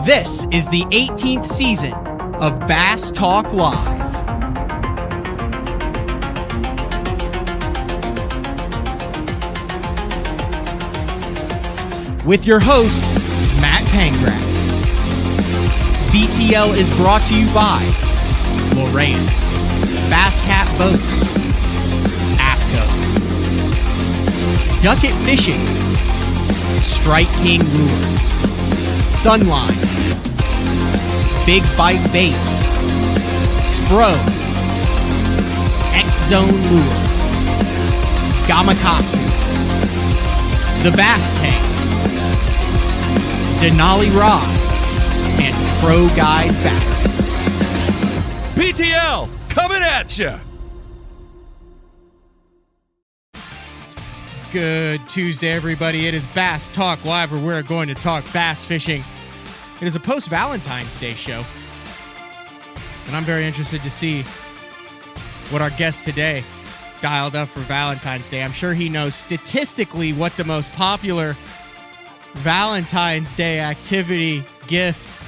This is the 18th season of Bass Talk Live. With your host, Matt Pangrath. BTL is brought to you by Lowrance, Bass Cat Boats, AFCO, Duck It Fishing, Strike King Lures, Sunline, Big Bite Baits, Spro, X-Zone Lures, Gamakatsu, The Bass Tank, Denali Rods, and Pro Guide Batteries. BTL, coming at you! Good Tuesday, everybody. It is Bass Talk Live, where we're going to talk bass fishing. It is a post-Valentine's Day show, and I'm very interested to see what our guest today dialed up for Valentine's Day. I'm sure he knows statistically what the most popular Valentine's Day activity, gift,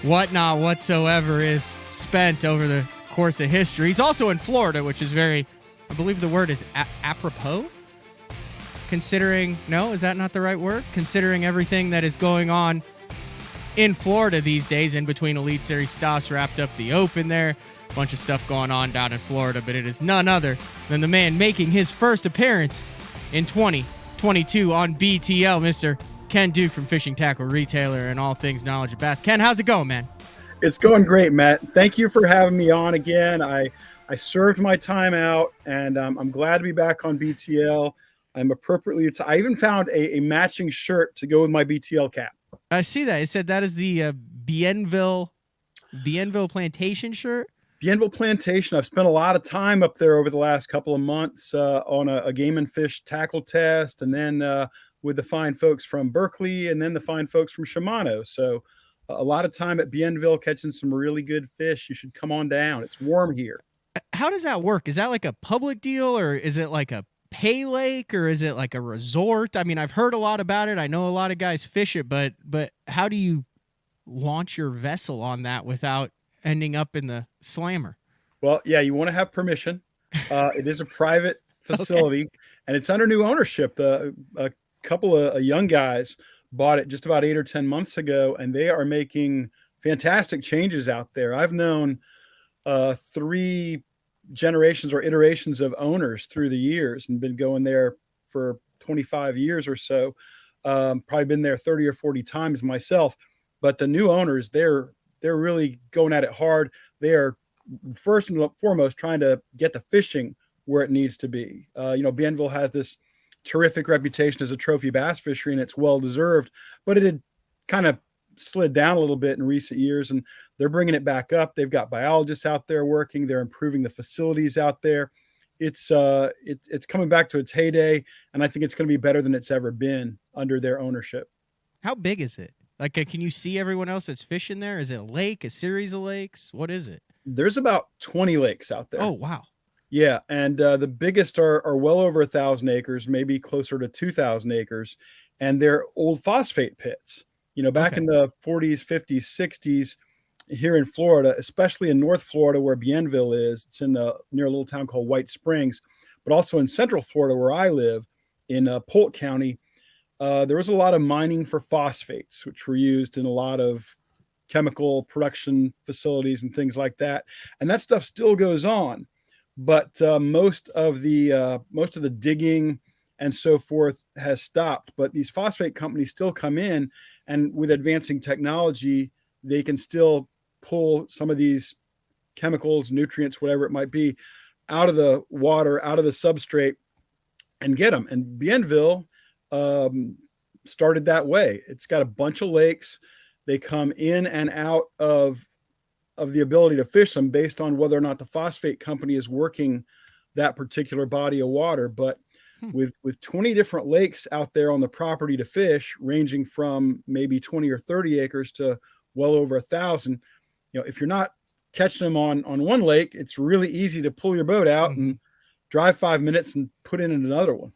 whatnot whatsoever is spent over the course of history. He's also in Florida, which is very, I believe the word is apropos? Considering, no, is that not the right word? Considering everything that is going on in Florida these days, in between Elite Series stops, wrapped up the Open there, a bunch of stuff going on down in Florida, but it is none other than the man making his first appearance in 2022 on BTL, Mr. Ken Duke from Fishing Tackle Retailer and all things knowledge of bass. Ken, how's it going, man? It's going great, Matt. Thank you for having me on again. I served my time out, and I'm glad to be back on BTL. I'm appropriately. I even found a matching shirt to go with my BTL cap. I see that. It said that is the Bienville Plantation shirt. Bienville Plantation. I've spent a lot of time up there over the last couple of months on a game and fish tackle test, and then with the fine folks from Berkeley, and then the fine folks from Shimano. So a lot of time at Bienville catching some really good fish. You should come on down. It's warm here. How does that work? Is that like a public deal, or is it like a pay lake, or is it like a resort? I mean, I've heard a lot about it. I know a lot of guys fish it, but how do you launch your vessel on that without ending up in the slammer? Well, yeah, you want to have permission. It is a private facility, okay, and it's under new ownership. A couple of young guys bought it just about 8 or 10 months ago, and they are making fantastic changes out there. I've known 3 generations or iterations of owners through the years and been going there for 25 years or so. Probably been there 30 or 40 times myself, but the new owners, they're really going at it hard. They are first and foremost trying to get the fishing where it needs to be. Bienville has this terrific reputation as a trophy bass fishery, and it's well deserved, but it had kind of slid down a little bit in recent years, and they're bringing it back up. They've got biologists out there working. They're improving the facilities out there. It's coming back to its heyday, and I think it's going to be better than it's ever been under their ownership. How big is it? Like, can you see everyone else that's fishing there? Is it a lake, a series of lakes? What is it? There's about 20 lakes out there. Oh, wow. Yeah, and the biggest are well over 1,000 acres, maybe closer to 2,000 acres, and they're old phosphate pits. Back in the 40s, 50s, 60s, here in Florida, especially in North Florida where Bienville is, it's near a little town called White Springs, but also in Central Florida where I live, in Polk County, there was a lot of mining for phosphates, which were used in a lot of chemical production facilities and things like that. And that stuff still goes on, but most of the digging and so forth has stopped. But these phosphate companies still come in, and with advancing technology, they can still pull some of these chemicals, nutrients, whatever it might be, out of the water, out of the substrate, and get them. And Bienville started that way. It's got a bunch of lakes. They come in and out of the ability to fish them based on whether or not the phosphate company is working that particular body of water. But with 20 different lakes out there on the property to fish, ranging from maybe 20 or 30 acres to well over 1,000, if you're not catching them on one lake, it's really easy to pull your boat out and drive 5 minutes and put in another one.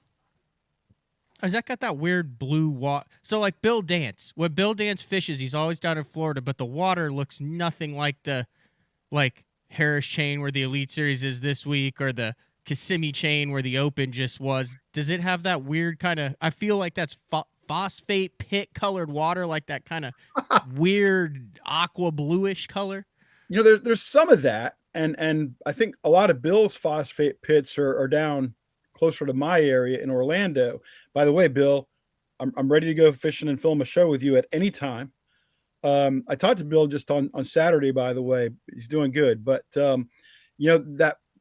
Has that got that weird blue water? So like Bill Dance, when Bill Dance fishes, he's always down in Florida, but the water looks nothing like the Harris chain where the Elite Series is this week, or the Kissimmee chain where the Open just was. Does it have that weird kind of? I feel like that's phosphate pit colored water, like that kind of weird aqua bluish color. There's some of that, and I think a lot of Bill's phosphate pits are down closer to my area in Orlando. By the way, Bill, I'm ready to go fishing and film a show with you at any time. I talked to Bill just on Saturday, by the way. He's doing good, but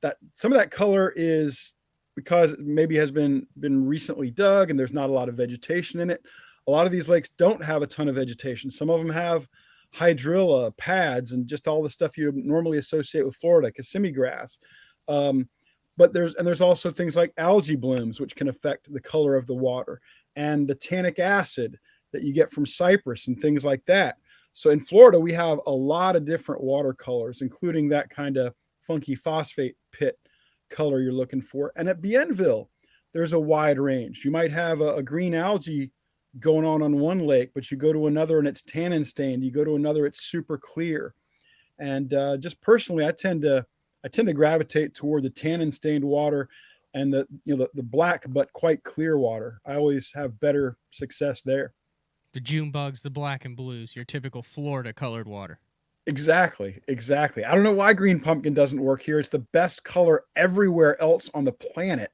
that some of that color is because it maybe has been recently dug and there's not a lot of vegetation in it. A lot of these lakes don't have a ton of vegetation. Some of them have hydrilla pads and just all the stuff you normally associate with Florida, Kissimmee grass. But there's also things like algae blooms, which can affect the color of the water, and the tannic acid that you get from cypress and things like that. So in Florida, we have a lot of different watercolors, including that kind of funky phosphate pit color you're looking for. And at Bienville, there's a wide range. You might have a green algae going on one lake, but you go to another and it's tannin stained. You go to another, it's super clear. And just personally, I tend to gravitate toward the tannin stained water and the black but quite clear water. I always have better success there. The June bugs, the black and blues, your typical Florida colored water. Exactly. I don't know why green pumpkin doesn't work here. It's the best color everywhere else on the planet.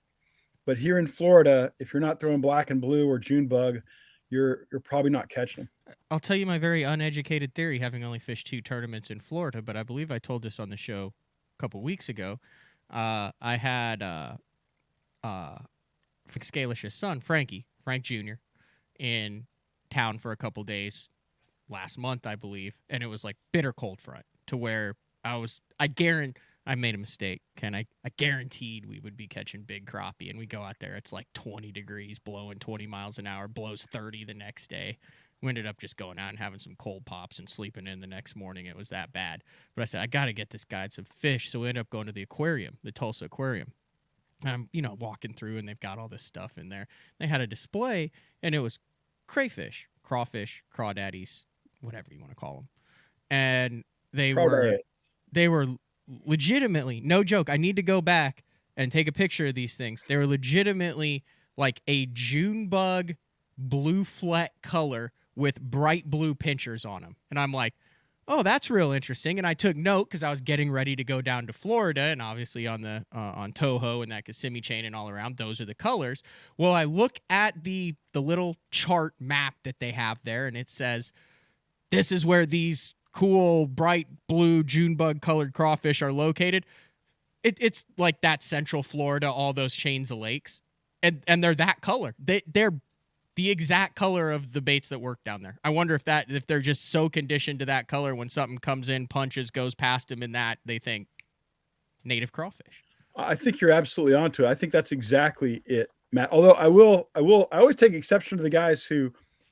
But here in Florida, if you're not throwing black and blue or June bug, you're probably not catching them. I'll tell you my very uneducated theory, having only fished 2 tournaments in Florida, but I believe I told this on the show a couple weeks ago. I had Scalish's son, Frank Jr., in town for a couple days last month, I believe, and it was like bitter cold front to where I made a mistake, Ken. I guaranteed we would be catching big crappie, and we go out there, it's like 20 degrees, blowing 20 miles an hour, blows 30 the next day. We ended up just going out and having some cold pops and sleeping in the next morning. It was that bad. But I said, I got to get this guy some fish. So we ended up going to the aquarium, the Tulsa Aquarium. And I'm, walking through, and they've got all this stuff in there. They had a display, and it was crayfish, crawfish, crawdaddies, whatever you want to call them. And they were legitimately, no joke, I need to go back and take a picture of these things. They were legitimately like a June bug blue fleck color with bright blue pinchers on them. And I'm like, oh, that's real interesting. And I took note because I was getting ready to go down to Florida, and obviously on the on Toho and that Kissimmee chain and all around, those are the colors. Well, I look at the little chart map that they have there, and it says, this is where these cool, bright blue June bug colored crawfish are located. It's like that Central Florida, all those chains of lakes. And they're that color. They're the exact color of the baits that work down there. I wonder if they're just so conditioned to that color, when something comes in, punches, goes past them in that, they think native crawfish. I think you're absolutely onto it. I think that's exactly it, Matt. Although I always take exception to the guys who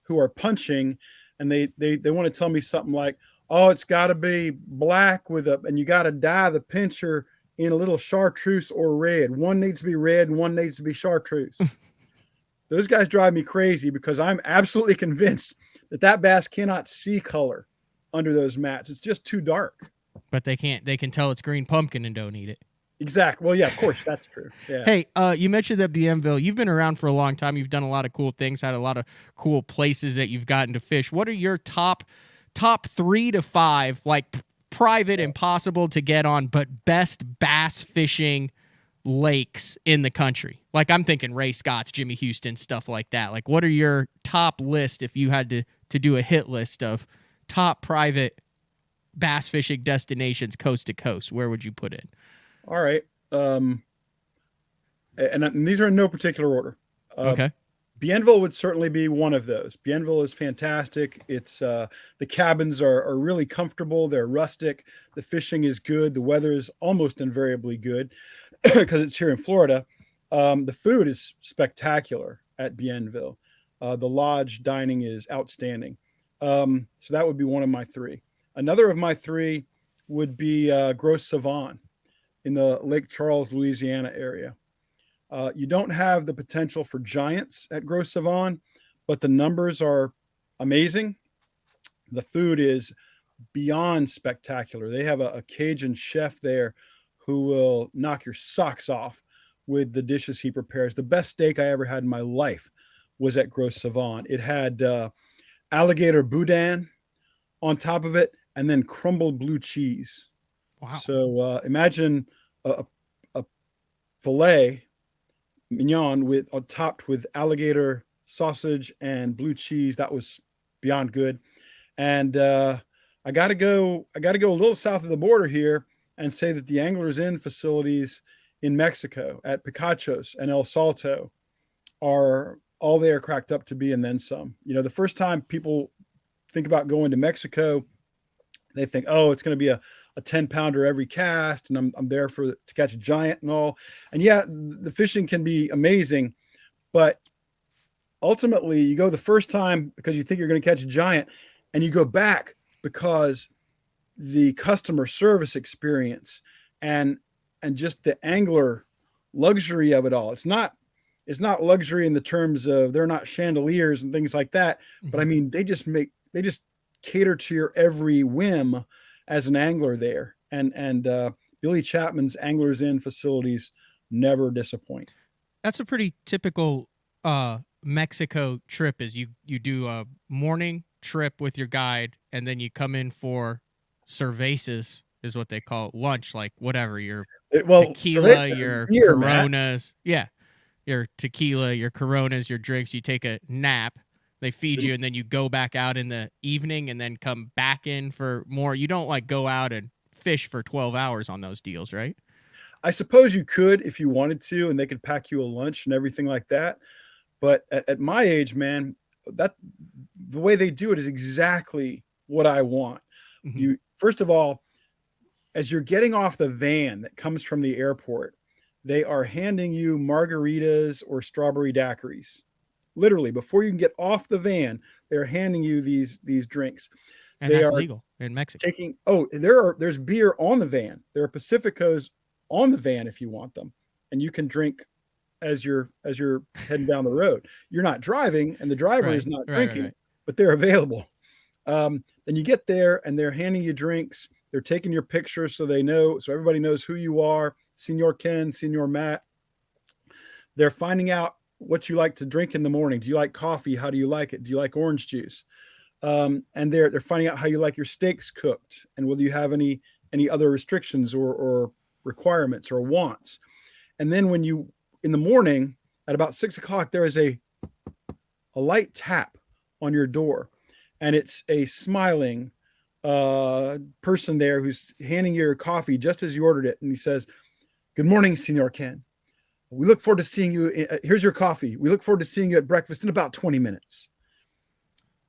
are punching, and they want to tell me something like, oh, it's got to be black and you got to dye the pincher in a little chartreuse or red. One needs to be red and one needs to be chartreuse. Those guys drive me crazy, because I'm absolutely convinced that bass cannot see color under those mats. It's just too dark. But they can tell it's green pumpkin and don't eat it. Exactly. Well, yeah, of course, that's true. Yeah. Hey, you mentioned that Bienville. You've been around for a long time. You've done a lot of cool things, had a lot of cool places that you've gotten to fish. What are your top 3 to 5, like private, impossible to get on, but best bass fishing lakes in the country? Like, I'm thinking Ray Scott's, Jimmy Houston, stuff like that. Like, what are your top list if you had to do a hit list of top private bass fishing destinations coast to coast? Where would you put in? All right. And these are in no particular order. Okay. Bienville would certainly be one of those. Bienville is fantastic. It's the cabins are really comfortable. They're rustic. The fishing is good. The weather is almost invariably good because it's here in Florida. The food is spectacular at Bienville. The lodge dining is outstanding. So that would be one of my 3. Another of my 3 would be Gros Savon in the Lake Charles, Louisiana area. You don't have the potential for giants at Gros Savon, but the numbers are amazing. The food is beyond spectacular. They have a Cajun chef there who will knock your socks off with the dishes he prepares. The best steak I ever had in my life was at Gros Savon. It had alligator boudin on top of it, and then crumbled blue cheese. Wow. So imagine a filet mignon topped with alligator sausage and blue cheese. That was beyond good. And I got to go a little south of the border here and say that the Anglers Inn facilities in Mexico at Picachos and El Salto are all they are cracked up to be, and then some. The first time people think about going to Mexico, they think, oh, it's going to be a 10-pounder every cast, and I'm there to catch a giant and all. And yeah, the fishing can be amazing, but ultimately you go the first time because you think you're going to catch a giant, and you go back because the customer service experience and just the angler luxury of it all. It's not luxury in the terms of they're not chandeliers and things like that, but I mean they just cater to your every whim as an angler there. And Billy Chapman's Anglers Inn facilities never disappoint. That's a pretty typical Mexico trip. Is you do a morning trip with your guide, and then you come in for cervezas, is what they call it, lunch, like whatever your tequila, your beer, Coronas, Matt. Your tequila, your Coronas, your drinks. You take a nap. They feed you, and then you go back out in the evening and then come back in for more. You don't like go out and fish for 12 hours on those deals, right? I suppose you could if you wanted to, and they could pack you a lunch and everything like that. But at my age, man, that the way they do it is exactly what I want. Mm-hmm. You, first of all, as you're getting off the van that comes from the airport, they are handing you margaritas or strawberry daiquiris. Literally, before you can get off the van, they're handing you these drinks. And that's legal in Mexico. There's beer on the van. There are Pacificos on the van if you want them, and you can drink as you're heading down the road. You're not driving, and the driver is not drinking, but they're available. Then you get there, and they're handing you drinks. They're taking your picture so everybody knows who you are, Senor Ken, Senor Matt. They're finding out what you like to drink in the morning. Do you like coffee? How do you like it? Do you like orange juice? And they're finding out how you like your steaks cooked, and whether you have any other restrictions or requirements or wants. And then in the morning at about 6:00, there is a light tap on your door, and it's a smiling person there who's handing you your coffee just as you ordered it. And he says, "Good morning, Senor Ken. We look forward to seeing you. Here's your coffee. We look forward to seeing you at breakfast in about 20 minutes.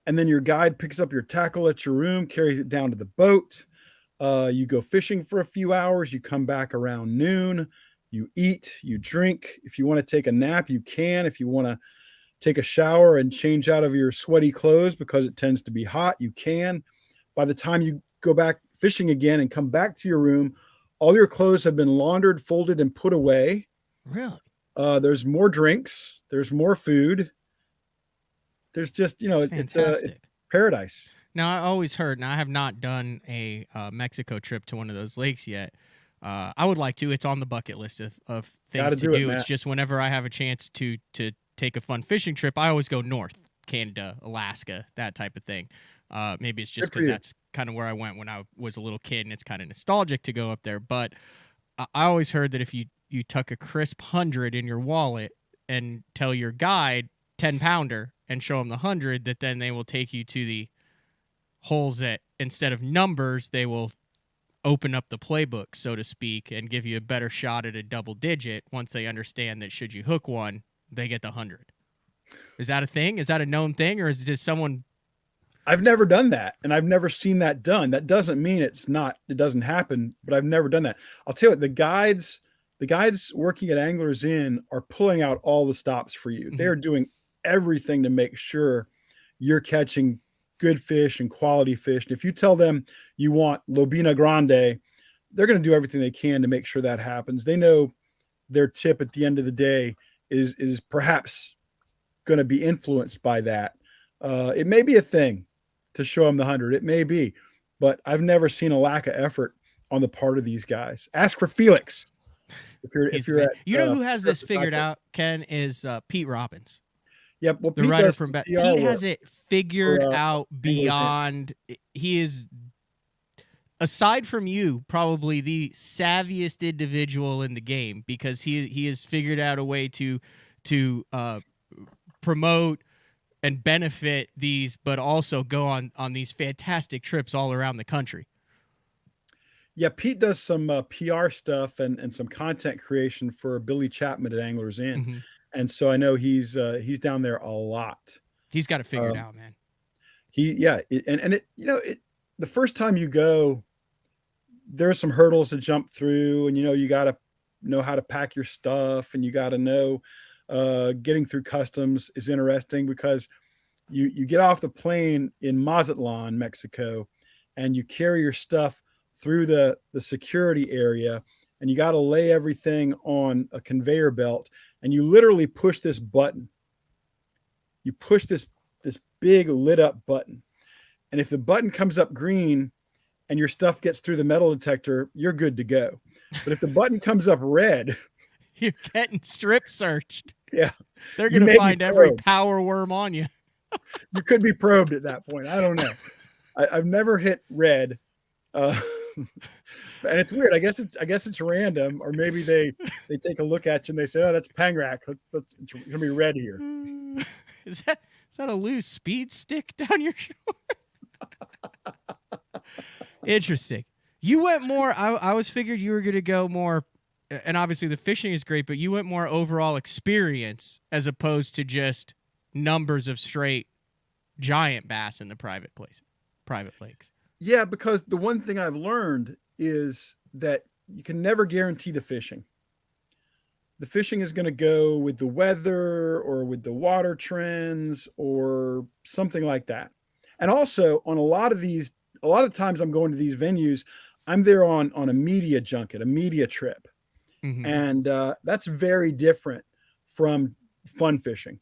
And then your guide picks up your tackle at your room, carries it down to the boat. You go fishing for a few hours. You come back around noon. You eat, you drink. If you want to take a nap, you can. If you want to take a shower and change out of your sweaty clothes because it tends to be hot, you can. By the time you go back fishing again and come back to your room, all your clothes have been laundered, folded, and put away. Really? There's more drinks. There's more food. There's just, it's paradise. Now, I always heard, and I have not done a Mexico trip to one of those lakes yet. I would like to. It's on the bucket list of things to do. It's just whenever I have a chance to take a fun fishing trip, I always go north, Canada, Alaska, that type of thing. Maybe it's just because that's kind of where I went when I was a little kid, and it's kind of nostalgic to go up there. But I always heard that if you tuck a crisp 100 in your wallet and tell your guide 10-pounder and show them the 100, that then they will take you to the holes that instead of numbers, they will open up the playbook, so to speak, and give you a better shot at a double digit once they understand that should you hook one, they get the 100. Is that a thing? Is that a known thing? Or is it just someone... I've never done that, and I've never seen that done. That doesn't mean it doesn't happen, but I've never done that. I'll tell you what, the guides working at Anglers Inn are pulling out all the stops for you. Mm-hmm. They're doing everything to make sure you're catching good fish and quality fish. And if you tell them you want Lobina Grande, they're going to do everything they can to make sure that happens. They know their tip at the end of the day is perhaps going to be influenced by that. It may be a thing to show them the 100. It may be, but I've never seen a lack of effort on the part of these guys. Ask for Felix. If you're at, you know who has this figured out, Ken, is Pete Robbins. Yep. Well, the Pete writer does from PR Pete has work it figured for, out beyond. He is, aside from you, probably the savviest individual in the game, because he has figured out a way to promote and benefit these, but also go on these fantastic trips all around the country. Yeah, Pete does some PR stuff and some content creation for Billy Chapman at Anglers Inn. Mm-hmm. And so I know he's down there a lot. He's got it figured out, man. The first time you go, there's some hurdles to jump through, and you got to know how to pack your stuff, and you got to know getting through customs is interesting, because you get off the plane in Mazatlan, Mexico, and you carry your stuff through the security area, and you got to lay everything on a conveyor belt, and you literally push this button. You push this big lit up button. And if the button comes up green and your stuff gets through the metal detector, you're good to go. But if the button comes up red, you're getting strip searched. Yeah. They're going to find every power worm on you. You could be probed at that point. I don't know. I've never hit red. And it's weird. I guess it's random, or maybe they take a look at you and they say, "Oh, that's Pangrak. It's gonna be red here." Is that a loose speed stick down your shoulder? Interesting. You went more. I was figured you were gonna go more, and obviously the fishing is great, but you went more overall experience as opposed to just numbers of straight giant bass in the private lakes. Yeah, because the one thing I've learned is that you can never guarantee the fishing. The fishing is going to go with the weather or with the water trends or something like that. And also on a lot of times I'm going to these venues, I'm there on a media junket, a media trip. Mm-hmm. And that's very different from fun fishing.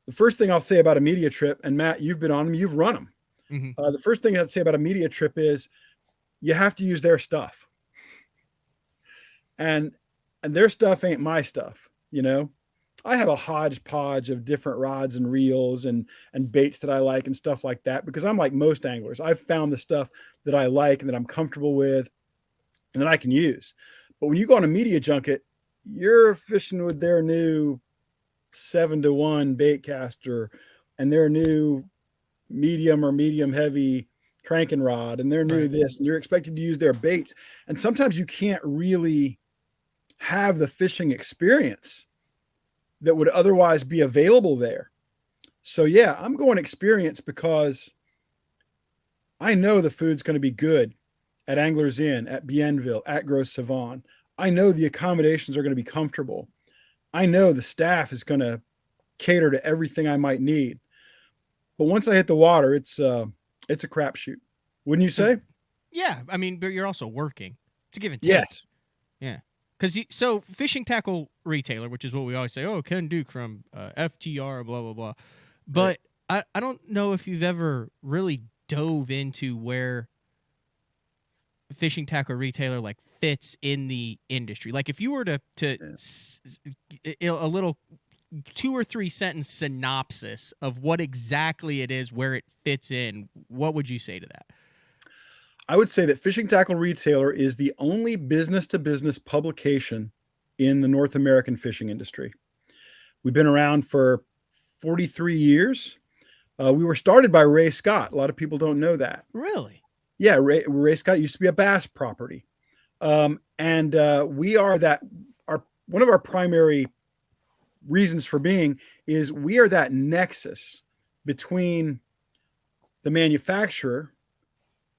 The first thing I'll say about a media trip, and Matt, you've been on them, you've run them. Mm-hmm. The first thing I'd say about a media trip is you have to use their stuff, and their stuff ain't my stuff. I have a hodgepodge of different rods and reels and baits that I like and stuff like that, because I'm like most anglers. I've found the stuff that I like and that I'm comfortable with and that I can use. But when you go on a media junket, you're fishing with their new 7-to-1 bait caster and their new medium or medium heavy cranking rod and their new this, and you're expected to use their baits. And sometimes you can't really have the fishing experience that would otherwise be available there. So yeah, I'm going experience because I know the food's going to be good at Anglers Inn, at Bienville, at Gros Savon. I know the accommodations are going to be comfortable. I know the staff is going to cater to everything I might need. But once I hit the water, it's a crapshoot. Wouldn't you say? Yeah. I mean, but you're also working. It's a give and take. Yes. Yeah. So fishing tackle retailer, which is what we always say, oh, Ken Duke from FTR, blah, blah, blah. But right. I don't know if you've ever really dove into where fishing tackle retailer like fits in the industry. Like if you were to a little 2 or 3 sentence synopsis of what exactly it is, where it fits in, what would you say to that? I would say that Fishing Tackle Retailer is the only business-to-business publication in the North American fishing industry. We've been around for 43 years. We were started by Ray Scott. A lot of people don't know that. Really? Yeah, Ray Scott used to be a bass property. And we are that. One of our primary reasons for being is we are that nexus between the manufacturer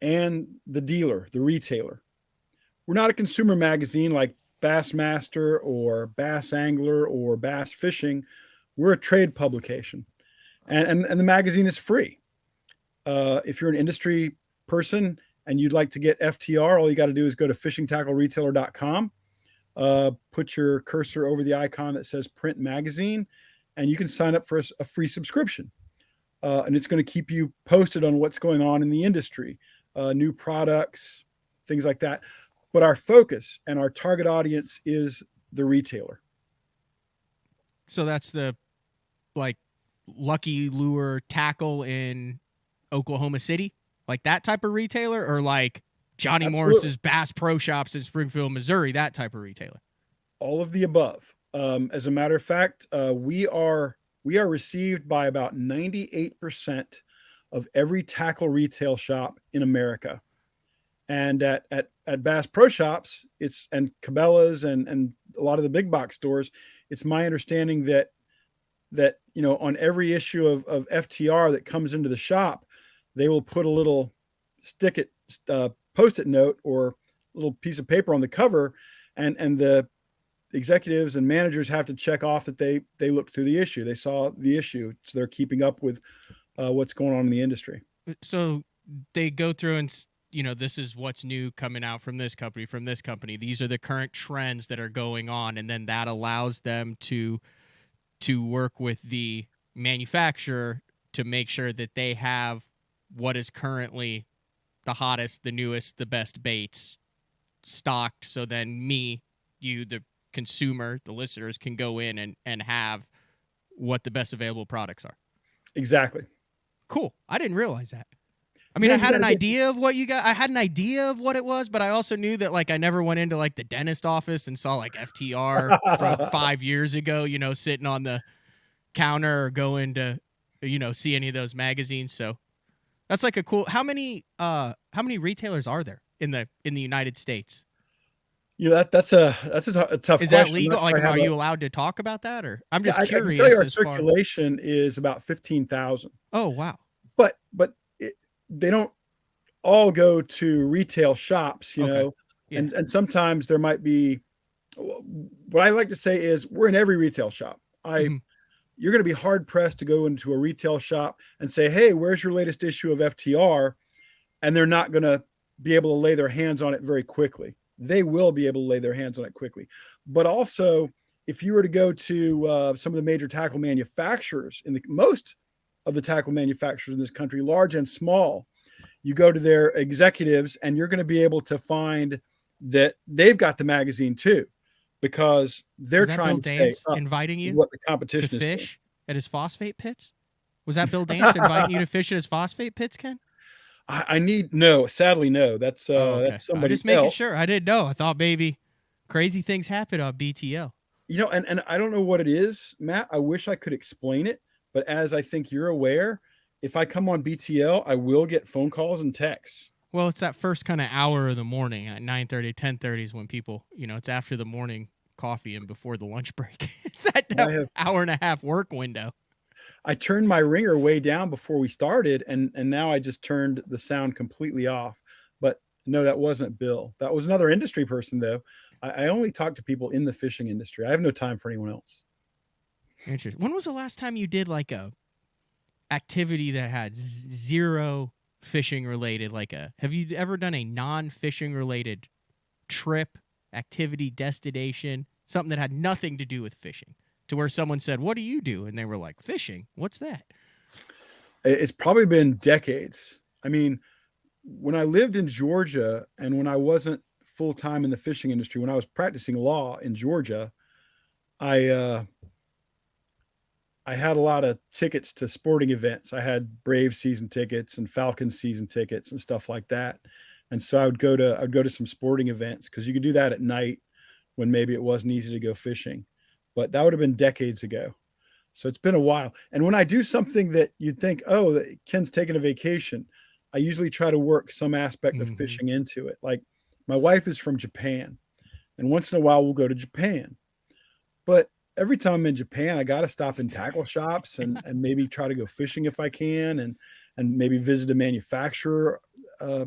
and the dealer, the retailer. We're not a consumer magazine like Bassmaster or Bass Angler or Bass Fishing. We're a trade publication, and the magazine is free. If you're an industry person and you'd like to get FTR, all you got to do is go to fishingtackleretailer.com. put your cursor over the icon that says print magazine, and you can sign up for a free subscription. And it's going to keep you posted on what's going on in the industry, new products, things like that. But our focus and our target audience is the retailer. So that's the like Lucky Lure Tackle in Oklahoma City, like that type of retailer, or like Johnny Morris's Bass Pro Shops in Springfield, Missouri, that type of retailer. All of the above. As a matter of fact, we are received by about 98% of every tackle retail shop in America. And at Bass Pro Shops, and Cabela's and a lot of the big box stores, it's my understanding that on every issue of FTR that comes into the shop, they will put a little Post-it note or little piece of paper on the cover, and the executives and managers have to check off that they looked through the issue. They saw the issue. So they're keeping up with what's going on in the industry. So they go through and, this is what's new coming out from this company. These are the current trends that are going on. And then that allows them to work with the manufacturer to make sure that they have what is currently the hottest, the newest, the best baits stocked. So then you, the consumer, the listeners can go in and have what the best available products are. Exactly. Cool. I didn't realize that. I mean, I had an idea of what you got. I had an idea of what it was, but I also knew that like I never went into like the dentist office and saw like FTR from 5 years ago, sitting on the counter or going to, see any of those magazines. So that's like a cool. How many retailers are there in the United States? That's a tough question. Is that legal? Like, are you allowed to talk about that, or I'm just curious? I can tell you our circulation is about 15,000. Oh wow! But they don't all go to retail shops, know, yeah. And sometimes there might be. What I like to say is we're in every retail shop. You're going to be hard pressed to go into a retail shop and say, "Hey, where's your latest issue of FTR?" And they're not going to be able to lay their hands on it very quickly. They will be able to lay their hands on it quickly. But also, if you were to go to some of the major tackle manufacturers, most of the tackle manufacturers in this country, large and small, you go to their executives and you're going to be able to find that they've got the magazine too, because they're trying to stay up inviting you what the competition to is fish at his phosphate pits. Was that Bill Dance inviting you to fish at his phosphate pits, Ken? Sadly, no. That's that's somebody I'm just making sure. I didn't know. I thought maybe crazy things happen on BTL. And I don't know what it is, Matt. I wish I could explain it, but as I think you're aware, if I come on BTL, I will get phone calls and texts. Well, it's that first kind of hour of the morning at 9:30, 10:30 is when people, it's after the morning coffee and before the lunch break. It's that hour and a half work window. I turned my ringer way down before we started, and now I just turned the sound completely off. But no, that wasn't Bill. That was another industry person, though. I only talk to people in the fishing industry. I have no time for anyone else. Interesting. When was the last time you did like a activity that had zero fishing related? Have you ever done a non-fishing related trip, activity, destination, something that had nothing to do with fishing? To where someone said, "What do you do?" And they were like, "Fishing. What's that?" It's probably been decades. I mean, when I lived in Georgia and when I wasn't full-time in the fishing industry, when I was practicing law in Georgia, I had a lot of tickets to sporting events. I had Brave season tickets and Falcon season tickets and stuff like that. And so I'd go to some sporting events because you could do that at night when maybe it wasn't easy to go fishing. But that would have been decades ago. So it's been a while. And when I do something that you'd think, oh, Ken's taking a vacation, I usually try to work some aspect of fishing into it. Like my wife is from Japan, and once in a while we'll go to Japan. But every time I'm in Japan, I got to stop in tackle shops and maybe try to go fishing if I can, and maybe visit a manufacturer.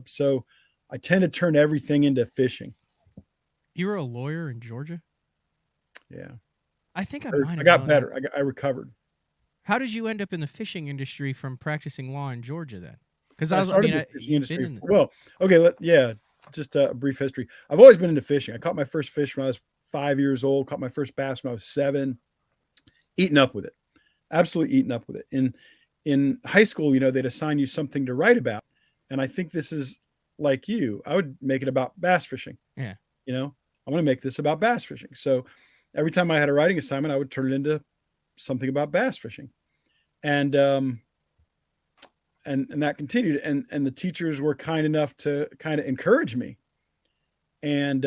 So I tend to turn everything into fishing. You were a lawyer in Georgia? Yeah. I think I got better. I recovered. How did you end up in the fishing industry from practicing law in Georgia then? Because just a brief history. I've always been into fishing. I caught my first fish when I was 5 years old, caught my first bass when I was 7, eating up with it, absolutely eating up with it. In high school, they'd assign you something to write about. And I think this is like you. I would make it about bass fishing. Yeah. I'm going to make this about bass fishing. So every time I had a writing assignment, I would turn it into something about bass fishing. And that continued. And the teachers were kind enough to kind of encourage me. And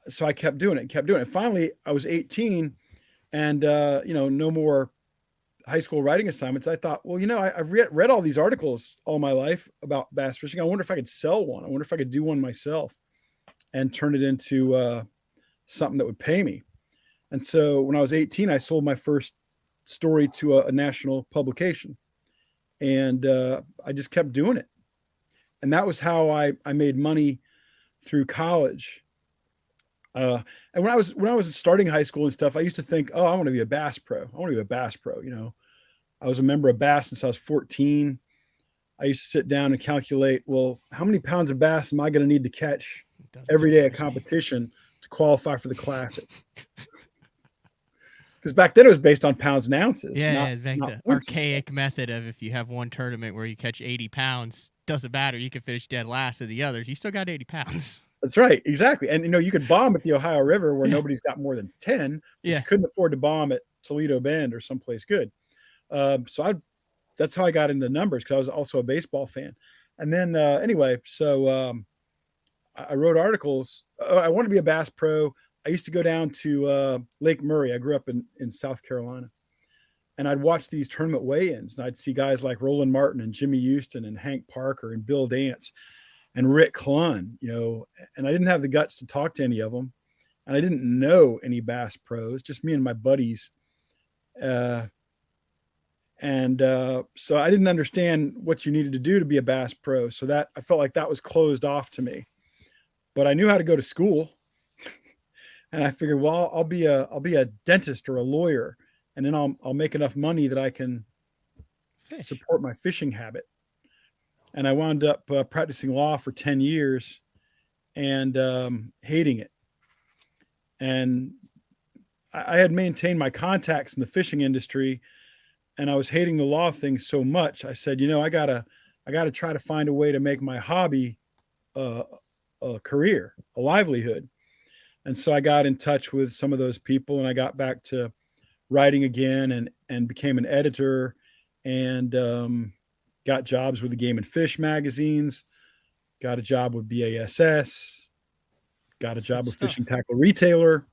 so I kept doing it. Finally, I was 18 and, no more high school writing assignments. I thought, well, I've read all these articles all my life about bass fishing. I wonder if I could sell one. I wonder if I could do one myself and turn it into something that would pay me. And so when I was 18, I sold my first story to a national publication. And I just kept doing it. And that was how I made money through college. And when I was starting high school and stuff, I used to think, oh, I want to be a bass pro. I was a member of Bass since I was 14. I used to sit down and calculate, well, how many pounds of bass am I going to need to catch every day at competition to qualify for the classic? Because back then it was based on pounds and ounces. Yeah, it's like the archaic method of if you have one tournament where you catch 80 pounds, doesn't matter. You can finish dead last of the others. You still got 80 pounds. That's right. Exactly. And, you could bomb at the Ohio River where nobody's got more than 10. Yeah. You couldn't afford to bomb at Toledo Bend or someplace good. That's how I got into numbers, because I was also a baseball fan. And then anyway, so I wrote articles. I wanted to be a bass pro. I used to go down to Lake Murray. I grew up in South Carolina. And I'd watch these tournament weigh-ins, and I'd see guys like Roland Martin and Jimmy Houston and Hank Parker and Bill Dance and Rick Clunn, and I didn't have the guts to talk to any of them. And I didn't know any bass pros, just me and my buddies. So I didn't understand what you needed to do to be a bass pro. So that I felt like that was closed off to me, but I knew how to go to school. And I figured, well, I'll be a dentist or a lawyer, and then I'll make enough money that I can support my fishing habit. And I wound up practicing law for 10 years and hating it. And I had maintained my contacts in the fishing industry, and I was hating the law thing so much. I said, I gotta try to find a way to make my hobby a career, a livelihood. And so I got in touch with some of those people, and I got back to writing again and became an editor, and got jobs with the Game and Fish magazines, got a job with BASS, got a job with Fishing Tackle Retailer.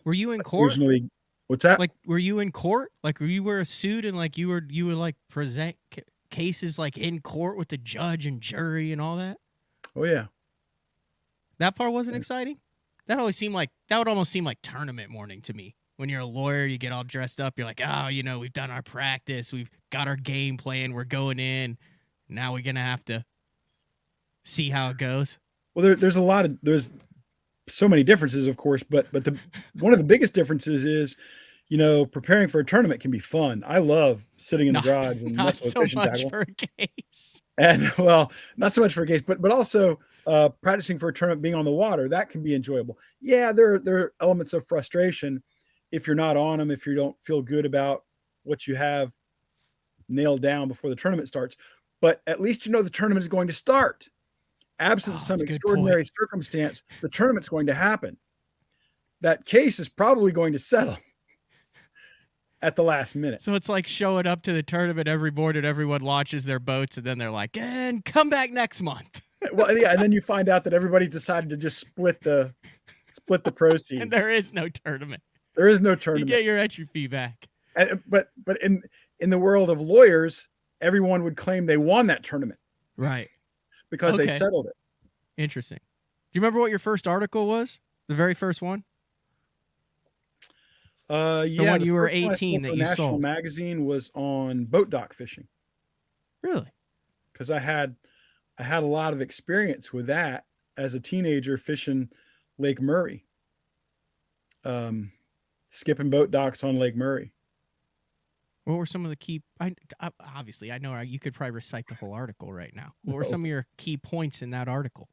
Were you in court? What's that? Like, were you in court? Like, were you wear a suit and like you would like present cases like in court with the judge and jury and all that? Oh yeah. That part wasn't exciting? That would almost seem like tournament morning to me. When you're a lawyer, you get all dressed up. You're like, oh, we've done our practice. We've got our game plan. We're going in. Now we're going to have to see how it goes. Well, there's so many differences, of course, but one of the biggest differences is, preparing for a tournament can be fun. I love sitting in the garage and messing with fishing tackle. Not so much for a case. And not so much for a case, but also practicing for a tournament, being on the water, that can be enjoyable. Yeah, there are elements of frustration if you're not on them, if you don't feel good about what you have nailed down before the tournament starts. But at least the tournament is going to start. Absent some extraordinary circumstance, the tournament's going to happen. That case is probably going to settle at the last minute. So it's like showing up to the tournament every morning, everyone launches their boats, and then they're like, and come back next month. Well, yeah, and then you find out that everybody's decided to just split the proceeds. And there is no tournament. There is no tournament. You get your entry fee back. But in the world of lawyers, everyone would claim they won that tournament. Right. Because they settled it. Interesting. Do you remember what your first article was? The very first one? The one you were 18 that you National sold. Magazine was on boat dock fishing. Really? Because I had a lot of experience with that as a teenager fishing Lake Murray. Skipping boat docks on Lake Murray. What were some of the key? Obviously, I know you could probably recite the whole article right now. What were some of your key points in that article?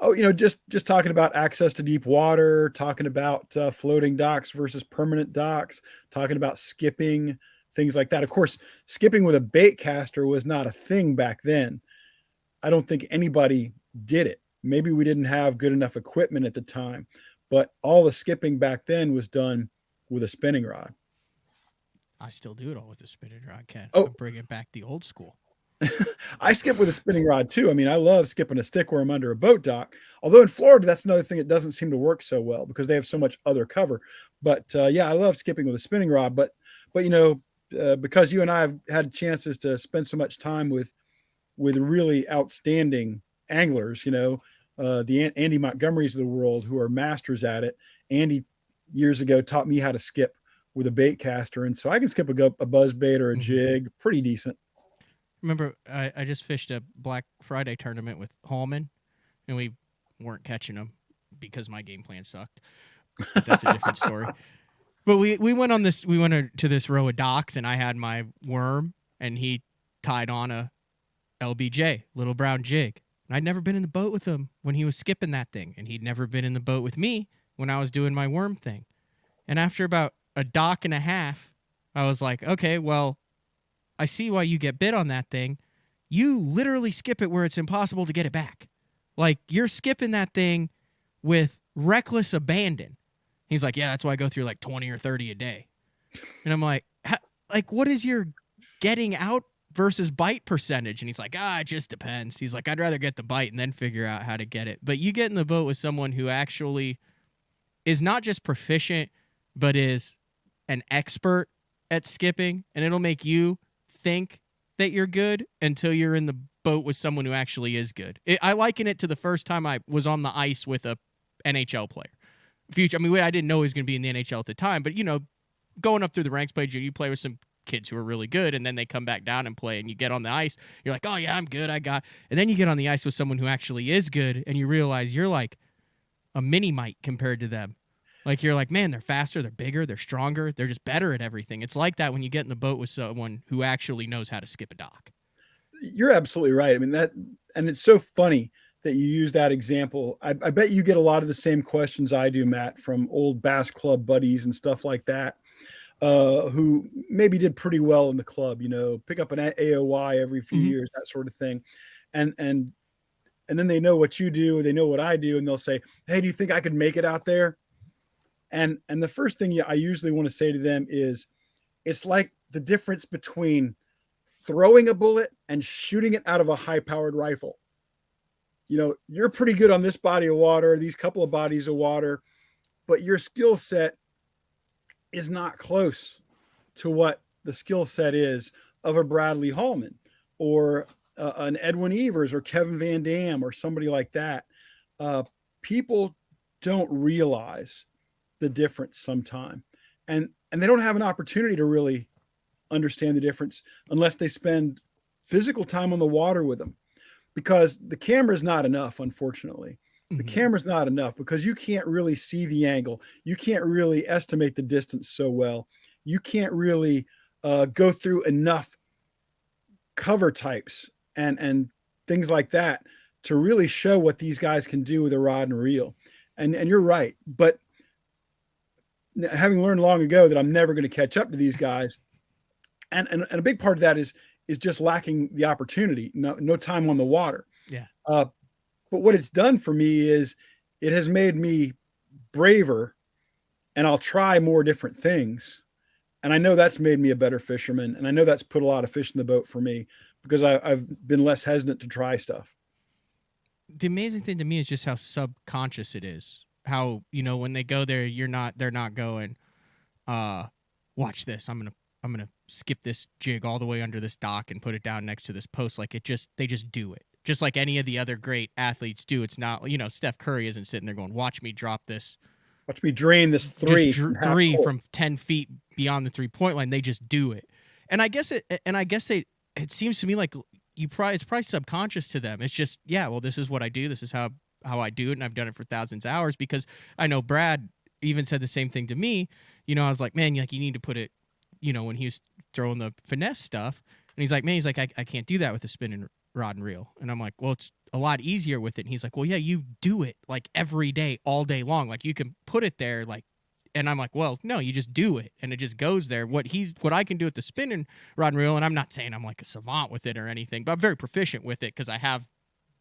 Oh, just talking about access to deep water, talking about floating docks versus permanent docks, talking about skipping, things like that. Of course, skipping with a bait caster was not a thing back then. I don't think anybody did it. Maybe we didn't have good enough equipment at the time, but all the skipping back then was done with a spinning rod. I still do it all with a spinning rod, Ken. Oh, I'm bringing back the old school. I skip with a spinning rod too. I mean, I love skipping a stick worm under a boat dock. Although in Florida, that's another thing that doesn't seem to work so well because they have so much other cover. But yeah, I love skipping with a spinning rod. But because you and I have had chances to spend so much time with really outstanding anglers, the Andy Montgomerys of the world who are masters at it. Andy years ago taught me how to skip with a bait caster, and so I can skip a buzz bait or a jig pretty decent. Remember, I just fished a Black Friday tournament with Hallman, and we weren't catching them because my game plan sucked. But that's a different story. But we went on this. We went to this row of docks, and I had my worm, and he tied on a LBJ, little brown jig. And I'd never been in the boat with him when he was skipping that thing, and he'd never been in the boat with me when I was doing my worm thing. And after about a dock and a half, I was like, okay, well, I see why you get bit on that thing. You literally skip it where it's impossible to get it back. Like, you're skipping that thing with reckless abandon. He's like, yeah, that's why I go through like 20 or 30 a day. And I'm like, what is your getting out versus bite percentage? And he's like, it just depends. He's like, I'd rather get the bite and then figure out how to get it. But you get in the boat with someone who actually is not just proficient, but is an expert at skipping, and it'll make you think that you're good until you're in the boat with someone who actually is good. I liken it to the first time I was on the ice with a NHL player. I didn't know he was going to be in the NHL at the time, but going up through the ranks, you play with some kids who are really good, and then they come back down and play, and you get on the ice. You're like, oh yeah, I'm good. And then you get on the ice with someone who actually is good, and you realize you're like a mini mite compared to them. Like, you're like, man, they're faster, they're bigger, they're stronger, they're just better at everything. It's like that when you get in the boat with someone who actually knows how to skip a dock. You're absolutely right. I mean, and it's so funny that you use that example. I bet you get a lot of the same questions I do, Matt, from old Bass Club buddies and stuff like that, who maybe did pretty well in the club, pick up an AOY every few years, that sort of thing. And then they know what you do, they know what I do, and they'll say, hey, do you think I could make it out there? And the first thing I usually want to say to them is, it's like the difference between throwing a bullet and shooting it out of a high-powered rifle. You're pretty good on this body of water, these couple of bodies of water, but your skill set is not close to what the skill set is of a Bradley Hallman or an Edwin Evers or Kevin Van Dam or somebody like that. People don't realize the difference sometime, and they don't have an opportunity to really understand the difference unless they spend physical time on the water with them, because the camera is not enough. Unfortunately, the camera's not enough because you can't really see the angle. You can't really estimate the distance so well. You can't really go through enough cover types and things like that to really show what these guys can do with a rod and reel. And you're right, but having learned long ago that I'm never going to catch up to these guys, and a big part of that is just lacking the opportunity, no time on the water. Yeah. But what it's done for me is it has made me braver, and I'll try more different things. And I know that's made me a better fisherman, and I know that's put a lot of fish in the boat for me because I've been less hesitant to try stuff. The amazing thing to me is just how subconscious it is. How, when they go there, they're not going, watch this. I'm going to skip this jig all the way under this dock and put it down next to this post. Like, they just do it. Just like any of the other great athletes do. It's not, Steph Curry isn't sitting there going, watch me drop this. Watch me drain this three from 10 feet beyond the 3-point line. They just do it. And I guess it seems to me like it's probably subconscious to them. It's just, yeah, well, this is what I do. This is how I do it. And I've done it for thousands of hours, because I know Brad even said the same thing to me. I was like, man, you need to put it, when he was throwing the finesse stuff, and he's like, man, I can't do that with a spinning rod and reel. And I'm like, well, it's a lot easier with it. And he's like, well, yeah, you do it like every day, all day long. Like you can put it there like, and I'm like, well, no, you just do it. And it just goes there. What I can do with the spinning rod and reel, and I'm not saying I'm like a savant with it or anything, but I'm very proficient with it because I have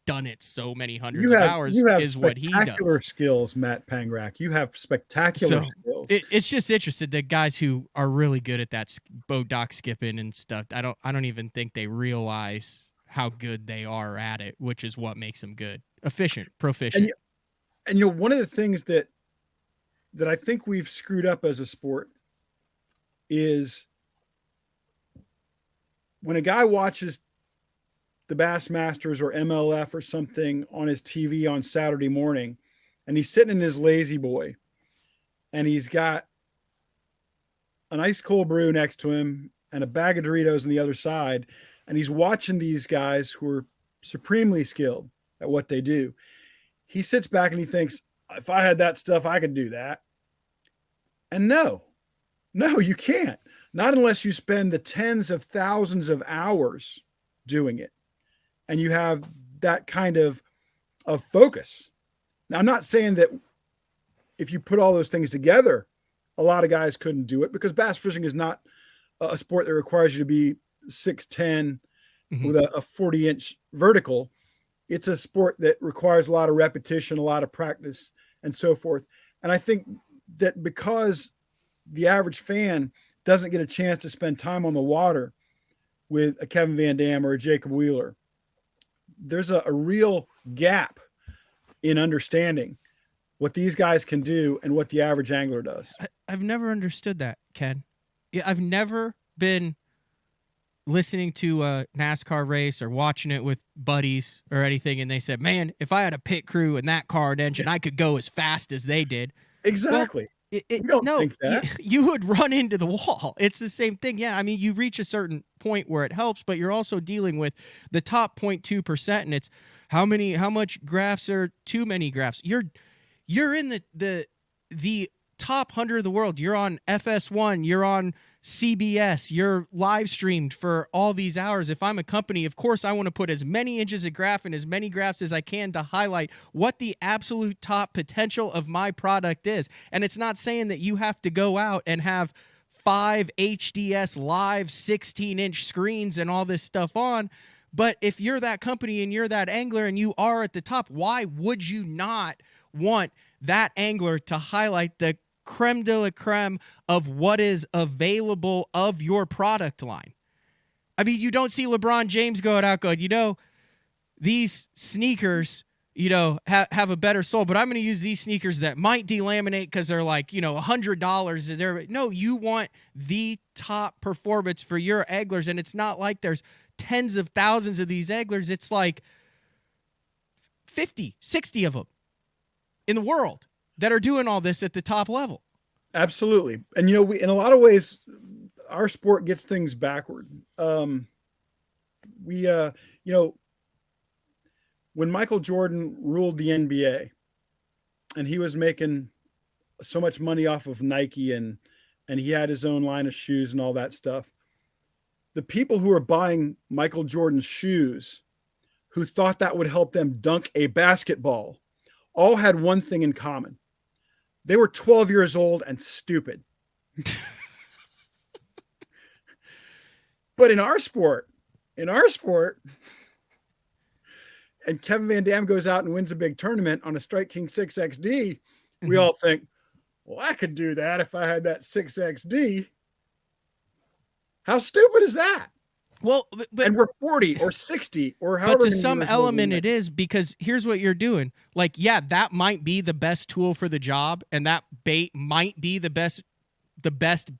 done it so many hundreds of hours, is what he does. Spectacular skills, Matt Pangrak. You have spectacular skills. It's just interesting that guys who are really good at that boat dock skipping and stuff, I don't even think they realize how good they are at it, which is what makes them good. Efficient, proficient. And one of the things that I think we've screwed up as a sport is when a guy watches the Bassmasters or MLF or something on his TV on Saturday morning, and he's sitting in his lazy boy, and he's got an ice cold brew next to him and a bag of Doritos on the other side, and he's watching these guys who are supremely skilled at what they do. He sits back and he thinks, if I had that stuff, I could do that. And no, you can't. Not unless you spend the tens of thousands of hours doing it. And you have that kind of focus. Now, I'm not saying that if you put all those things together, a lot of guys couldn't do it, because bass fishing is not a sport that requires you to be 6'10" with a 40-inch vertical. It's a sport that requires a lot of repetition, a lot of practice, and so forth. And I think that because the average fan doesn't get a chance to spend time on the water with a Kevin Van Dam or a Jacob Wheeler, there's a real gap in understanding what these guys can do and what the average angler does. I've never understood that, Ken. I've never been listening to a NASCAR race or watching it with buddies or anything, and they said, man, if I had a pit crew and that car and engine, I could go as fast as they did. Exactly. Well, think that. You would run into the wall. It's the same thing. Yeah, I mean, you reach a certain point where it helps, but you're also dealing with the top 0.2%, and it's how much graphs are too many graphs. You're in the top 100 of the world. You're on FS1. You're on CBS. You're live streamed for all these hours. If I'm a company, of course, I want to put as many inches of graph and as many graphs as I can to highlight what the absolute top potential of my product is. And it's not saying that you have to go out and have 5 HDS live 16-inch screens and all this stuff on. But if you're that company and you're that angler and you are at the top, why would you not want that angler to highlight the creme de la creme of what is available of your product line? I mean, you don't see LeBron James going out going, these sneakers, have a better sole, but I'm going to use these sneakers that might delaminate because they're like, $100. No, you want the top performance for your anglers. And it's not like there's tens of thousands of these anglers. It's like 50, 60 of them in the world that are doing all this at the top level. Absolutely. And, we, in a lot of ways, our sport gets things backward. When Michael Jordan ruled the NBA and he was making so much money off of Nike and he had his own line of shoes and all that stuff, the people who were buying Michael Jordan's shoes, who thought that would help them dunk a basketball, all had one thing in common. They were 12 years old and stupid. But in our sport, and Kevin Van Dam goes out and wins a big tournament on a Strike King 6XD, we all think, well, I could do that if I had that 6XD. How stupid is that? Well, but and we're 40 or 60 or however. But to some element it is, because here's what you're doing. Like, yeah, that might be the best tool for the job, and that bait might be the best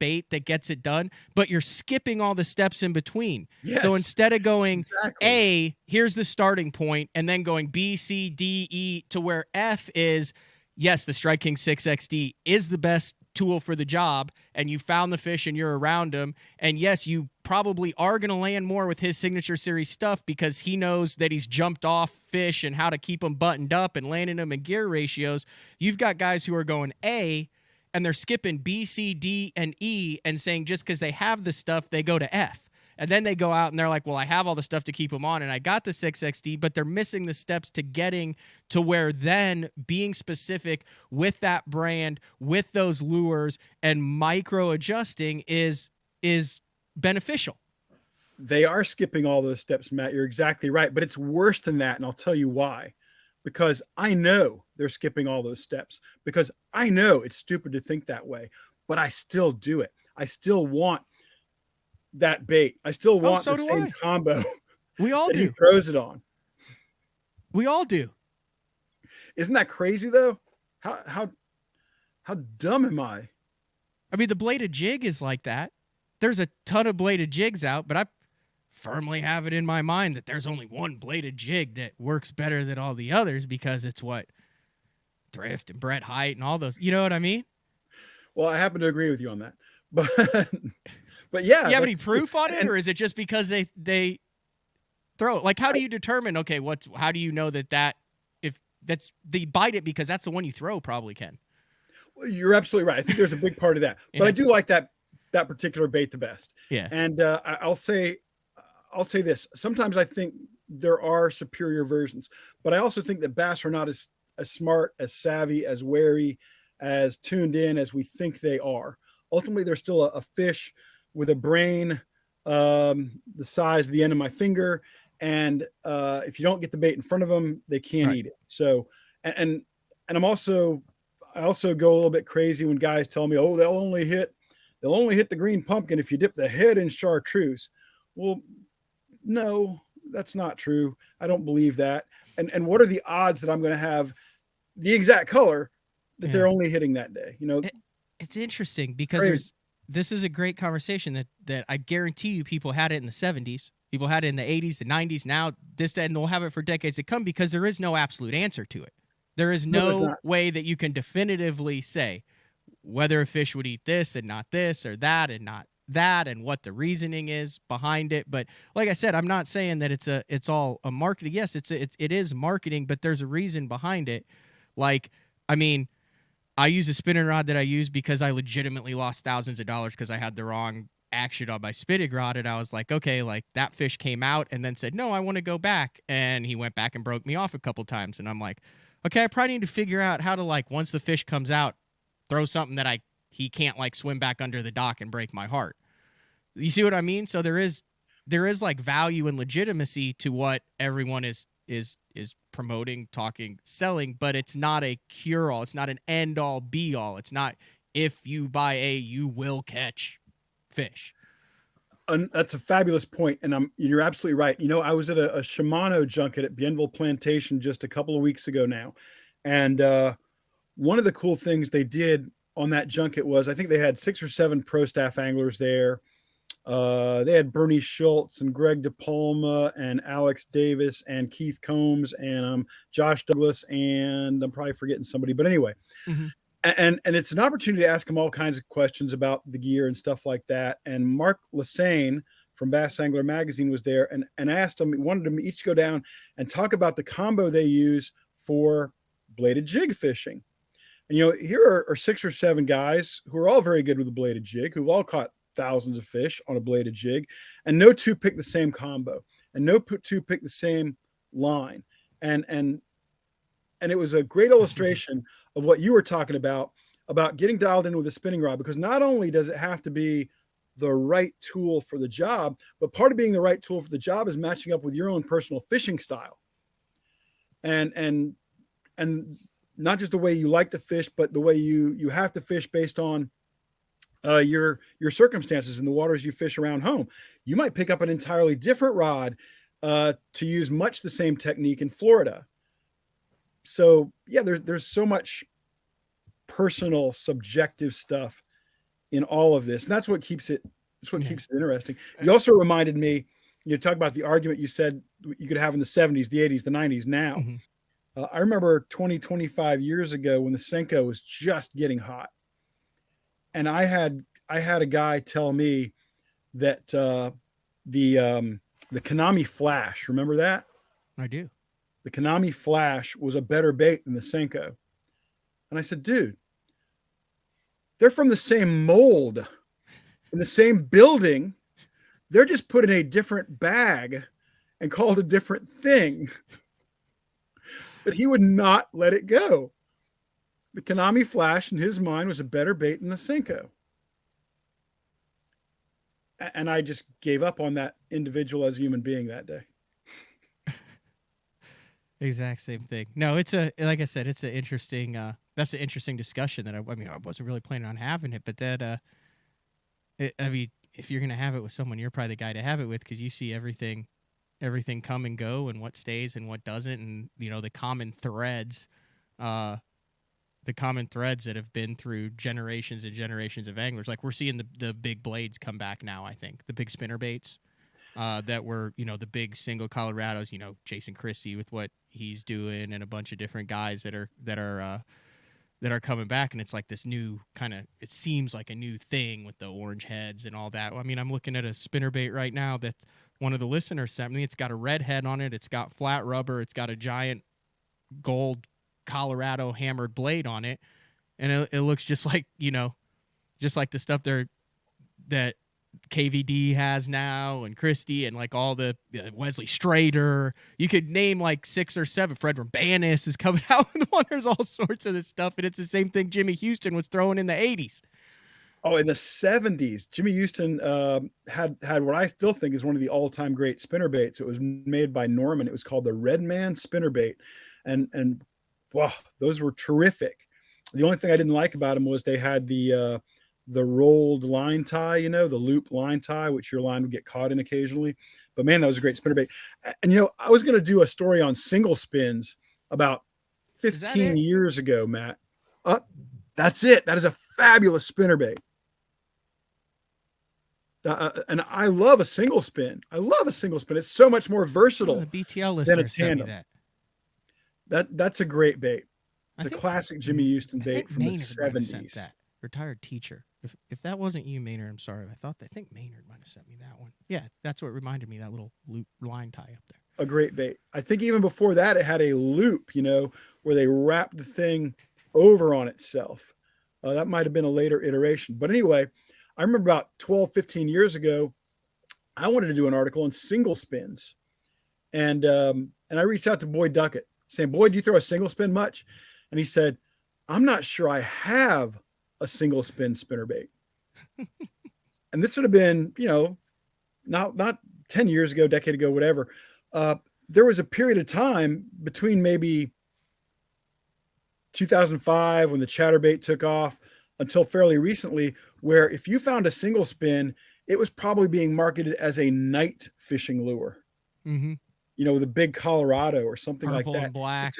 bait that gets it done, but you're skipping all the steps in between. Yes, so instead of going exactly. A, here's the starting point, and then going B, C, D, E to where F is, yes, the Strike King 6XD is the best tool for the job, and you found the fish and you're around them. And yes, you probably are going to land more with his signature series stuff because he knows that he's jumped off fish and how to keep them buttoned up and landing them in gear ratios. You've got guys who are going A and they're skipping B, C, D, and E and saying just because they have the stuff, they go to F. And then they go out and they're like, well, I have all the stuff to keep them on and I got the 6XD, but they're missing the steps to getting to where then being specific with that brand, with those lures and micro adjusting is beneficial. They are skipping all those steps, Matt. You're exactly right. But it's worse than that. And I'll tell you why. Because I know they're skipping all those steps. Because I know it's stupid to think that way. But I still do it. I still want that bait. I still want the same combo. We all do. He throws it on. We all do. Isn't that crazy though? How dumb am I? I mean, the bladed jig is like that. There's a ton of bladed jigs out, but I firmly have it in my mind that there's only one bladed jig that works better than all the others because it's what Drift and Brett Height and all those. You know what I mean? Well, I happen to agree with you on that, but yeah. You have any proof on it, or is it just because they throw it? Like, how do you determine? Okay, how do you know that if that's they bite it because that's the one you throw probably can? Well, you're absolutely right. I think there's a big part of that, but I do like that particular bait the best. Yeah. And I'll say this. Sometimes I think there are superior versions, but I also think that bass are not as smart, as savvy, as wary, as tuned in as we think they are. Ultimately, they're still a fish with a brain the size of the end of my finger. And if you don't get the bait in front of them, they can't eat it. So, and I also go a little bit crazy when guys tell me, oh, they'll only hit the green pumpkin if you dip the head in chartreuse. Well, no, that's not true. I don't believe that. And what are the odds that I'm going to have the exact color that they're only hitting that day? You know, it's interesting because this is a great conversation that I guarantee you people had it in the 70s. People had it in the 80s, the 90s. Now and they'll have it for decades to come because there is no absolute answer to it. There is no way that you can definitively say whether a fish would eat this and not this or that and not that and what the reasoning is behind it. But like I said, I'm not saying that it's all a marketing. Yes, it is marketing, but there's a reason behind it. Like, I mean, I use a spinning rod that I use because I legitimately lost thousands of dollars because I had the wrong action on my spinning rod. And I was like, okay, like that fish came out and then said, no, I want to go back. And he went back and broke me off a couple times. And I'm like, okay, I probably need to figure out how to, like, once the fish comes out, throw something that he can't like swim back under the dock and break my heart. You see what I mean? So there is like value and legitimacy to what everyone is promoting, talking, selling, but it's not a cure all. It's not an end all be all. It's not if you buy you will catch fish. And that's a fabulous point. And you're absolutely right. You know, I was at a Shimano junket at Bienville Plantation just a couple of weeks ago now. And one of the cool things they did on that junket was, I think they had 6 or 7 pro staff anglers there. They had Bernie Schultz and Greg DePalma and Alex Davis and Keith Combs and Josh Douglas, and I'm probably forgetting somebody, but anyway. Mm-hmm. And it's an opportunity to ask them all kinds of questions about the gear and stuff like that. And Mark Lassane from Bass Angler Magazine was there and asked them, wanted them each go down and talk about the combo they use for bladed jig fishing. And, you know, here are 6 or 7 guys who are all very good with a bladed jig, who've all caught thousands of fish on a bladed jig, and no two pick the same combo, and no two pick the same line. And it was a great illustration of what you were talking about getting dialed in with a spinning rod, because not only does it have to be the right tool for the job, but part of being the right tool for the job is matching up with your own personal fishing style. And not just the way you like to fish, but the way you have to fish based on your circumstances in the waters you fish around home. You might pick up an entirely different rod to use much the same technique in Florida. So yeah, there's so much personal, subjective stuff in all of this, and that's what keeps it. That's what keeps it interesting. You also reminded me. You talk about the argument you said you could have in the 70s, the 80s, the 90s. Now, I remember 25 years ago when the Senko was just getting hot, and I had a guy tell me that the Konami Flash. Remember that? I do. The Konami Flash was a better bait than the Senko. And I said, dude, they're from the same mold, in the same building. They're just put in a different bag and called a different thing. But he would not let it go. The Konami Flash in his mind was a better bait than the Senko. And I just gave up on that individual as a human being that day. Exact same thing. No, it's like I said, it's an interesting, that's an interesting discussion that I wasn't really planning on having it, but that, I mean, if you're going to have it with someone, you're probably the guy to have it with, because you see everything come and go, and what stays and what doesn't. And, the common threads that have been through generations and generations of anglers. Like, we're seeing the big blades come back now, I think, the big spinner baits. That were, the big single Colorados, Jason Christie with what he's doing, and a bunch of different guys that are coming back. And it's like this new kind of, it seems like a new thing with the orange heads and all that. I mean, I'm looking at a spinner bait right now that one of the listeners sent me. It's got a red head on it. It's got flat rubber. It's got a giant gold Colorado hammered blade on it. And it looks just like, just like the stuff that KVD has now, and Christie, and like all the Wesley Strader. You could name like 6 or 7. Fred Rambanis is coming out with one. There's all sorts of this stuff, and it's the same thing Jimmy Houston was throwing in the 80s. Oh, in the 70s, Jimmy Houston had what I still think is one of the all-time great spinner baits. It was made by Norman. It was called the Red Man spinner bait, and wow, those were terrific. The only thing I didn't like about them was they had the rolled line tie, the loop line tie, which your line would get caught in occasionally. But man, that was a great spinner bait. And I was going to do a story on single spins about 15 years ago, Matt. That's it. That is a fabulous spinner bait. And I love a single spin. It's so much more versatile. The BTL listener sent me that. That's a great bait. It's a classic Jimmy Houston bait from the 70s. Retired teacher. If that wasn't you, Maynard, I'm sorry. I think Maynard might have sent me that one. Yeah, that's what reminded me, that little loop line tie up there. A great bait. I think even before that, it had a loop, where they wrapped the thing over on itself. That might have been a later iteration. But anyway, I remember about 12, 15 years ago, I wanted to do an article on single spins. And I reached out to Boyd Duckett saying, Boyd, do you throw a single spin much? And he said, I'm not sure I have a single spin spinner bait. And this would have been, not 10 years ago, decade ago, whatever. There was a period of time between maybe 2005 when the chatterbait took off until fairly recently, where if you found a single spin, it was probably being marketed as a night fishing lure. Mm-hmm. With a big Colorado or something Purple like that. And black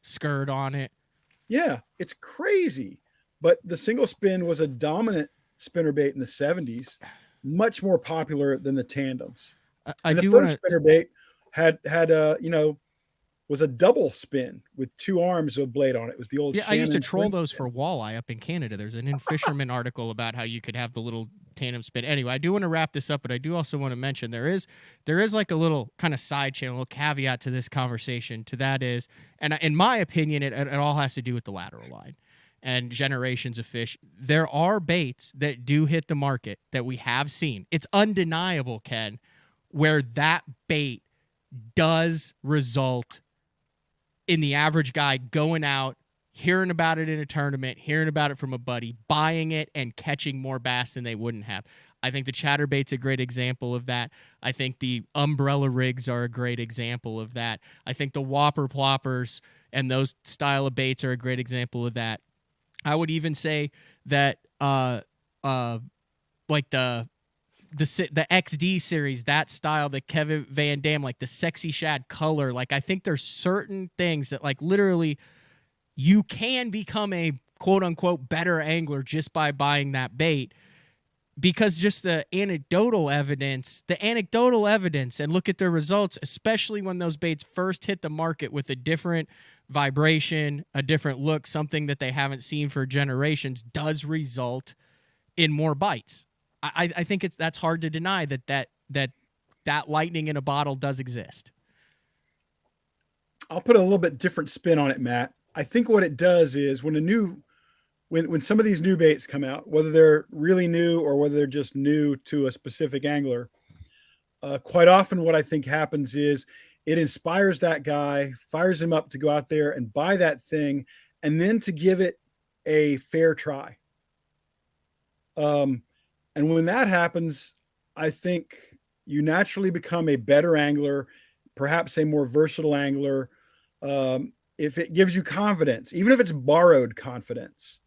skirt on it. Yeah, it's crazy. But the single spin was a dominant spinner bait in the 70s, much more popular than the tandems. The first spinner bait had was a double spin with 2 arms of blade on it. It was the old I used to troll those for walleye up in Canada. There's an In-Fisherman article about how you could have the little tandem spin. Anyway, I do want to wrap this up, but I do also want to mention there is like a little kind of side channel, a little caveat to this conversation. To that is, and in my opinion, it all has to do with the lateral line and generations of fish. There are baits that do hit the market that we have seen. It's undeniable, Ken, where that bait does result in the average guy going out, hearing about it in a tournament, hearing about it from a buddy, buying it, and catching more bass than they wouldn't have. I think the chatterbait's a great example of that. I think the umbrella rigs are a great example of that. I think the whopper ploppers and those style of baits are a great example of that. I would even say that like the XD series, that style, the Kevin Van Dam, like the sexy shad color, like I think there's certain things that like literally you can become a quote unquote better angler just by buying that bait, because just the anecdotal evidence and look at their results, especially when those baits first hit the market with a different vibration, a different look, something that they haven't seen for generations, does result in more bites. I think that's hard to deny that lightning in a bottle does exist. I'll put a little bit different spin on it, Matt. I think what it does is when some of these new baits come out, whether they're really new or whether they're just new to a specific angler, quite often what I think happens is it inspires that guy, fires him up to go out there and buy that thing, and then to give it a fair try. And when that happens, I think you naturally become a better angler, perhaps a more versatile angler. If it gives you confidence, even if it's borrowed confidence,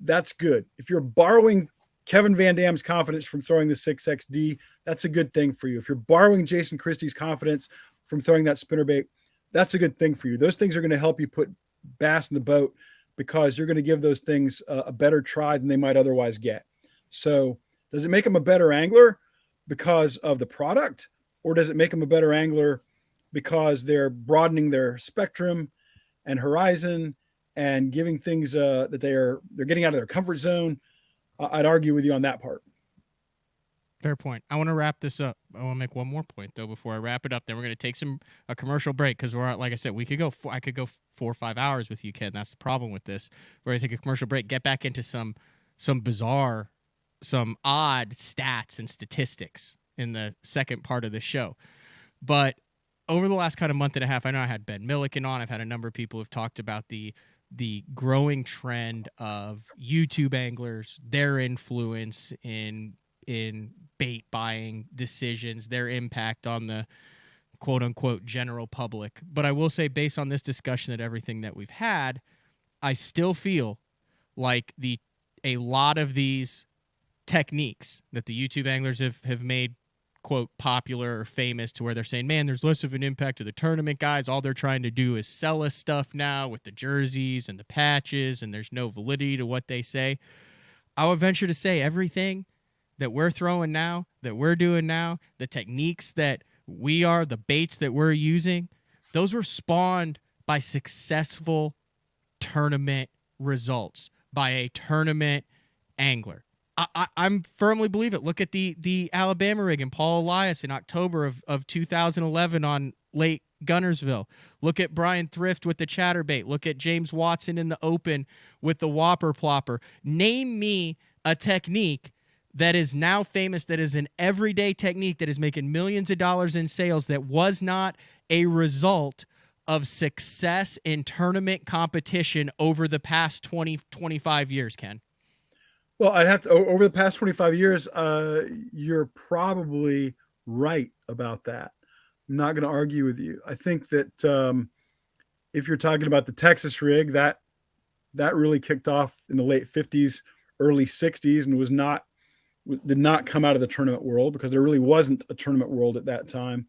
that's good. If you're borrowing Kevin Van Dam's confidence from throwing the 6XD, that's a good thing for you. If you're borrowing Jason Christie's confidence from throwing that spinnerbait, that's a good thing for you. Those things are going to help you put bass in the boat because you're going to give those things a better try than they might otherwise get. So does it make them a better angler because of the product, or does it make them a better angler because they're broadening their spectrum and horizon and giving things that they're getting out of their comfort zone? I'd argue with you on that part. Fair point. I want to wrap this up. I want to make one more point though before I wrap it up. Then we're going to take a commercial break because we're like I said, I could go 4 or 5 hours with you, Ken. That's the problem with this. We're going to take a commercial break, get back into some bizarre, some odd stats and statistics in the second part of the show. But over the last kind of month and a half, I know I had Ben Milliken on. I've had a number of people who've talked about the growing trend of YouTube anglers, their influence in bait buying decisions, their impact on the quote unquote general public. But I will say, based on this discussion and everything that we've had, I still feel like a lot of these techniques that the YouTube anglers have made quote popular or famous to where they're saying, man, there's less of an impact to the tournament guys. All they're trying to do is sell us stuff now with the jerseys and the patches, and there's no validity to what they say. I would venture to say everything that we're throwing now, that we're doing now, the techniques that the baits that we're using, those were spawned by successful tournament results by a tournament angler. I'm firmly believe it. Look at the Alabama rig and Paul Elias in October of 2011 on Lake Gunnersville. Look at Brian Thrift with the chatterbait. Look at James Watson in the Open with the Whopper Plopper. Name me a technique that is now famous, that is an everyday technique that is making millions of dollars in sales, that was not a result of success in tournament competition over the past 20, 25 years, Ken. Well, I'd have to, over the past 25 years, you're probably right about that. I'm not going to argue with you. I think that if you're talking about the Texas rig, that really kicked off in the late 50s, early 60s, and did not come out of the tournament world because there really wasn't a tournament world at that time.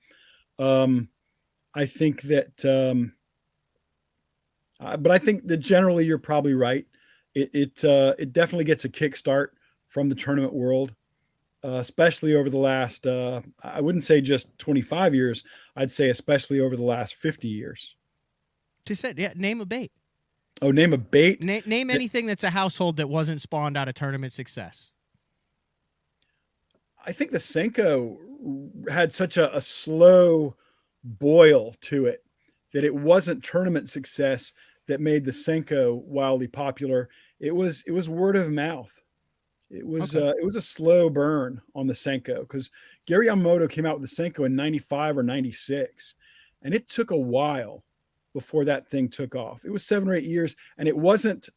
I think that, but I think that generally you're probably right. It definitely gets a kickstart from the tournament world, especially over the last, I wouldn't say just 25 years. I'd say especially over the last 50 years. Just said, yeah, name a bait. Oh, name a bait? Name anything that's a household that wasn't spawned out of tournament success. I think the Senko had such a slow boil to it that it wasn't tournament success that made the Senko wildly popular. It was word of mouth. It was a slow burn on the Senko because Gary Yamamoto came out with the Senko in 95 or 96, and it took a while before that thing took off. It was 7 or 8 years, and it wasn't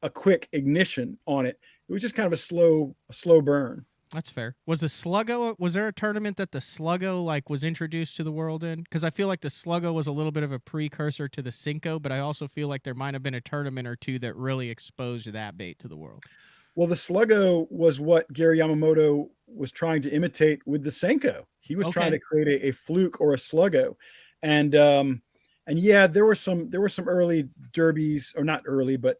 a quick ignition on it. It was just kind of a slow burn. That's fair. Was there a tournament that the Slugo was introduced to the world in? Because I feel like the Slugo was a little bit of a precursor to the Senko, but I also feel like there might have been a tournament or two that really exposed that bait to the world. Well, the Slugo was what Gary Yamamoto was trying to imitate with the Senko. He was trying to create a fluke or a Slugo. And yeah, there were some early derbies, or not early, but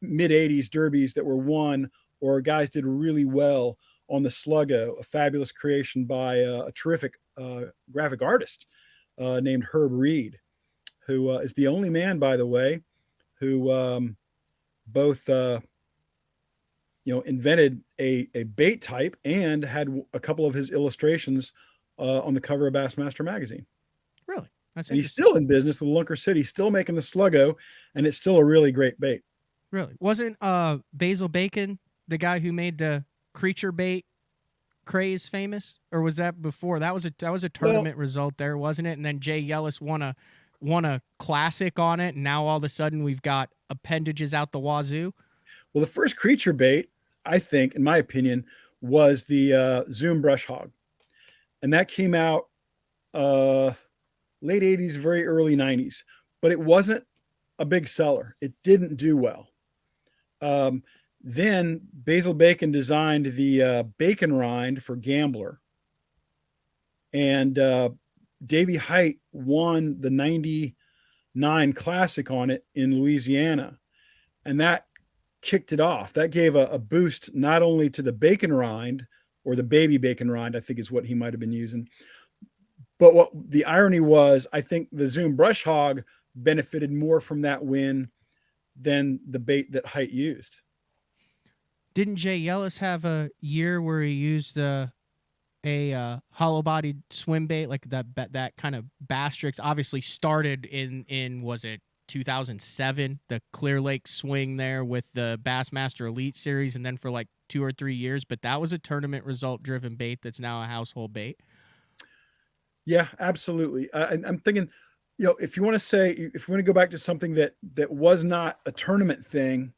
mid 80s derbies that were won, or guys did really well on the Slugo, a fabulous creation by a terrific graphic artist named Herb Reed, who is the only man, by the way, who both invented a bait type and had a couple of his illustrations on the cover of Bassmaster magazine. Really? And he's still in business with Lunker City, still making the Slugo, and it's still a really great bait. Really? Wasn't Basil Bacon the guy who made the creature bait craze famous, or was that before? That was a tournament result there, wasn't it? And then Jay Yellis won a classic on it, and now all of a sudden we've got appendages out the wazoo. Well, the first creature bait, I think, in my opinion, was the Zoom brush hog, and that came out late 80s, very early 90s, but it wasn't a big seller. It didn't do well. Then Basil Bacon designed the bacon rind for Gambler, and Davey Height won the 99 Classic on it in Louisiana, and that kicked it off. That gave a boost not only to the bacon rind, or the baby bacon rind, I think is what he might have been using, but what the irony was, I think the Zoom brush hog benefited more from that win than the bait that Height used. Didn't Jay Yellis have a year where he used a hollow-bodied swim bait, like that kind of Bastrix? Obviously started in was it 2007, the Clear Lake swing there with the Bassmaster Elite Series, and then for like 2 or 3 years. But that was a tournament result-driven bait that's now a household bait. Yeah, absolutely. I'm thinking, if you want to go back to something that was not a tournament thing,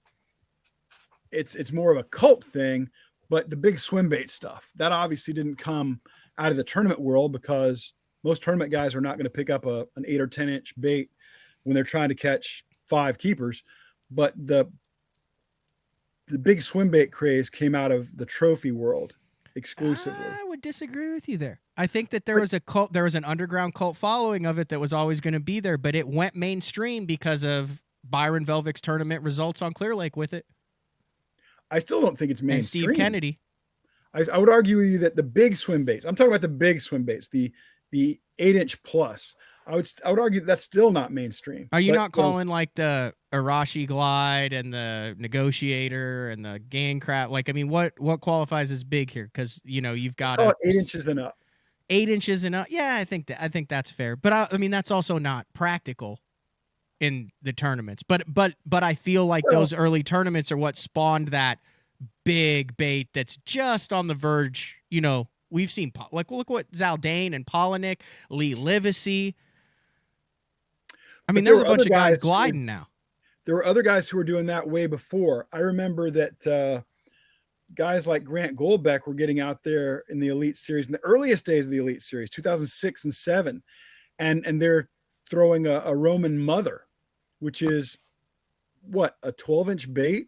it's more of a cult thing. But the big swim bait stuff, that obviously didn't come out of the tournament world, because most tournament guys are not going to pick up an 8 or 10 inch bait when they're trying to catch 5 keepers. But the big swim bait craze came out of the trophy world exclusively. I would disagree with you there. I think that there was an underground cult following of it that was always going to be there, but it went mainstream because of Byron Velvick's tournament results on Clear Lake with it. I still don't think it's mainstream. And Steve Kennedy. I would argue with you that the big swim baits, I'm talking about the big swim baits, the 8-inch plus, I would argue that's still not mainstream. Are you not calling like the Arashi Glide and the Negotiator and the Gang Crab? Like, I mean, what qualifies as big here? Because you've got 8 inches and up. 8 inches and up. Yeah, I think that's fair. But I mean, that's also not practical in the tournaments. But I feel like those early tournaments are what spawned that big bait that's just on the verge. We've seen, like, look what Zaldane and Polinick, Lee Livesey. I mean, there's a bunch of guys gliding now. There were other guys who were doing that way before. I remember that guys like Grant Goldbeck were getting out there in the Elite Series, in the earliest days of the Elite Series, 2006 and 2007, and they're throwing a Roman Mother, which is what, a 12-inch bait,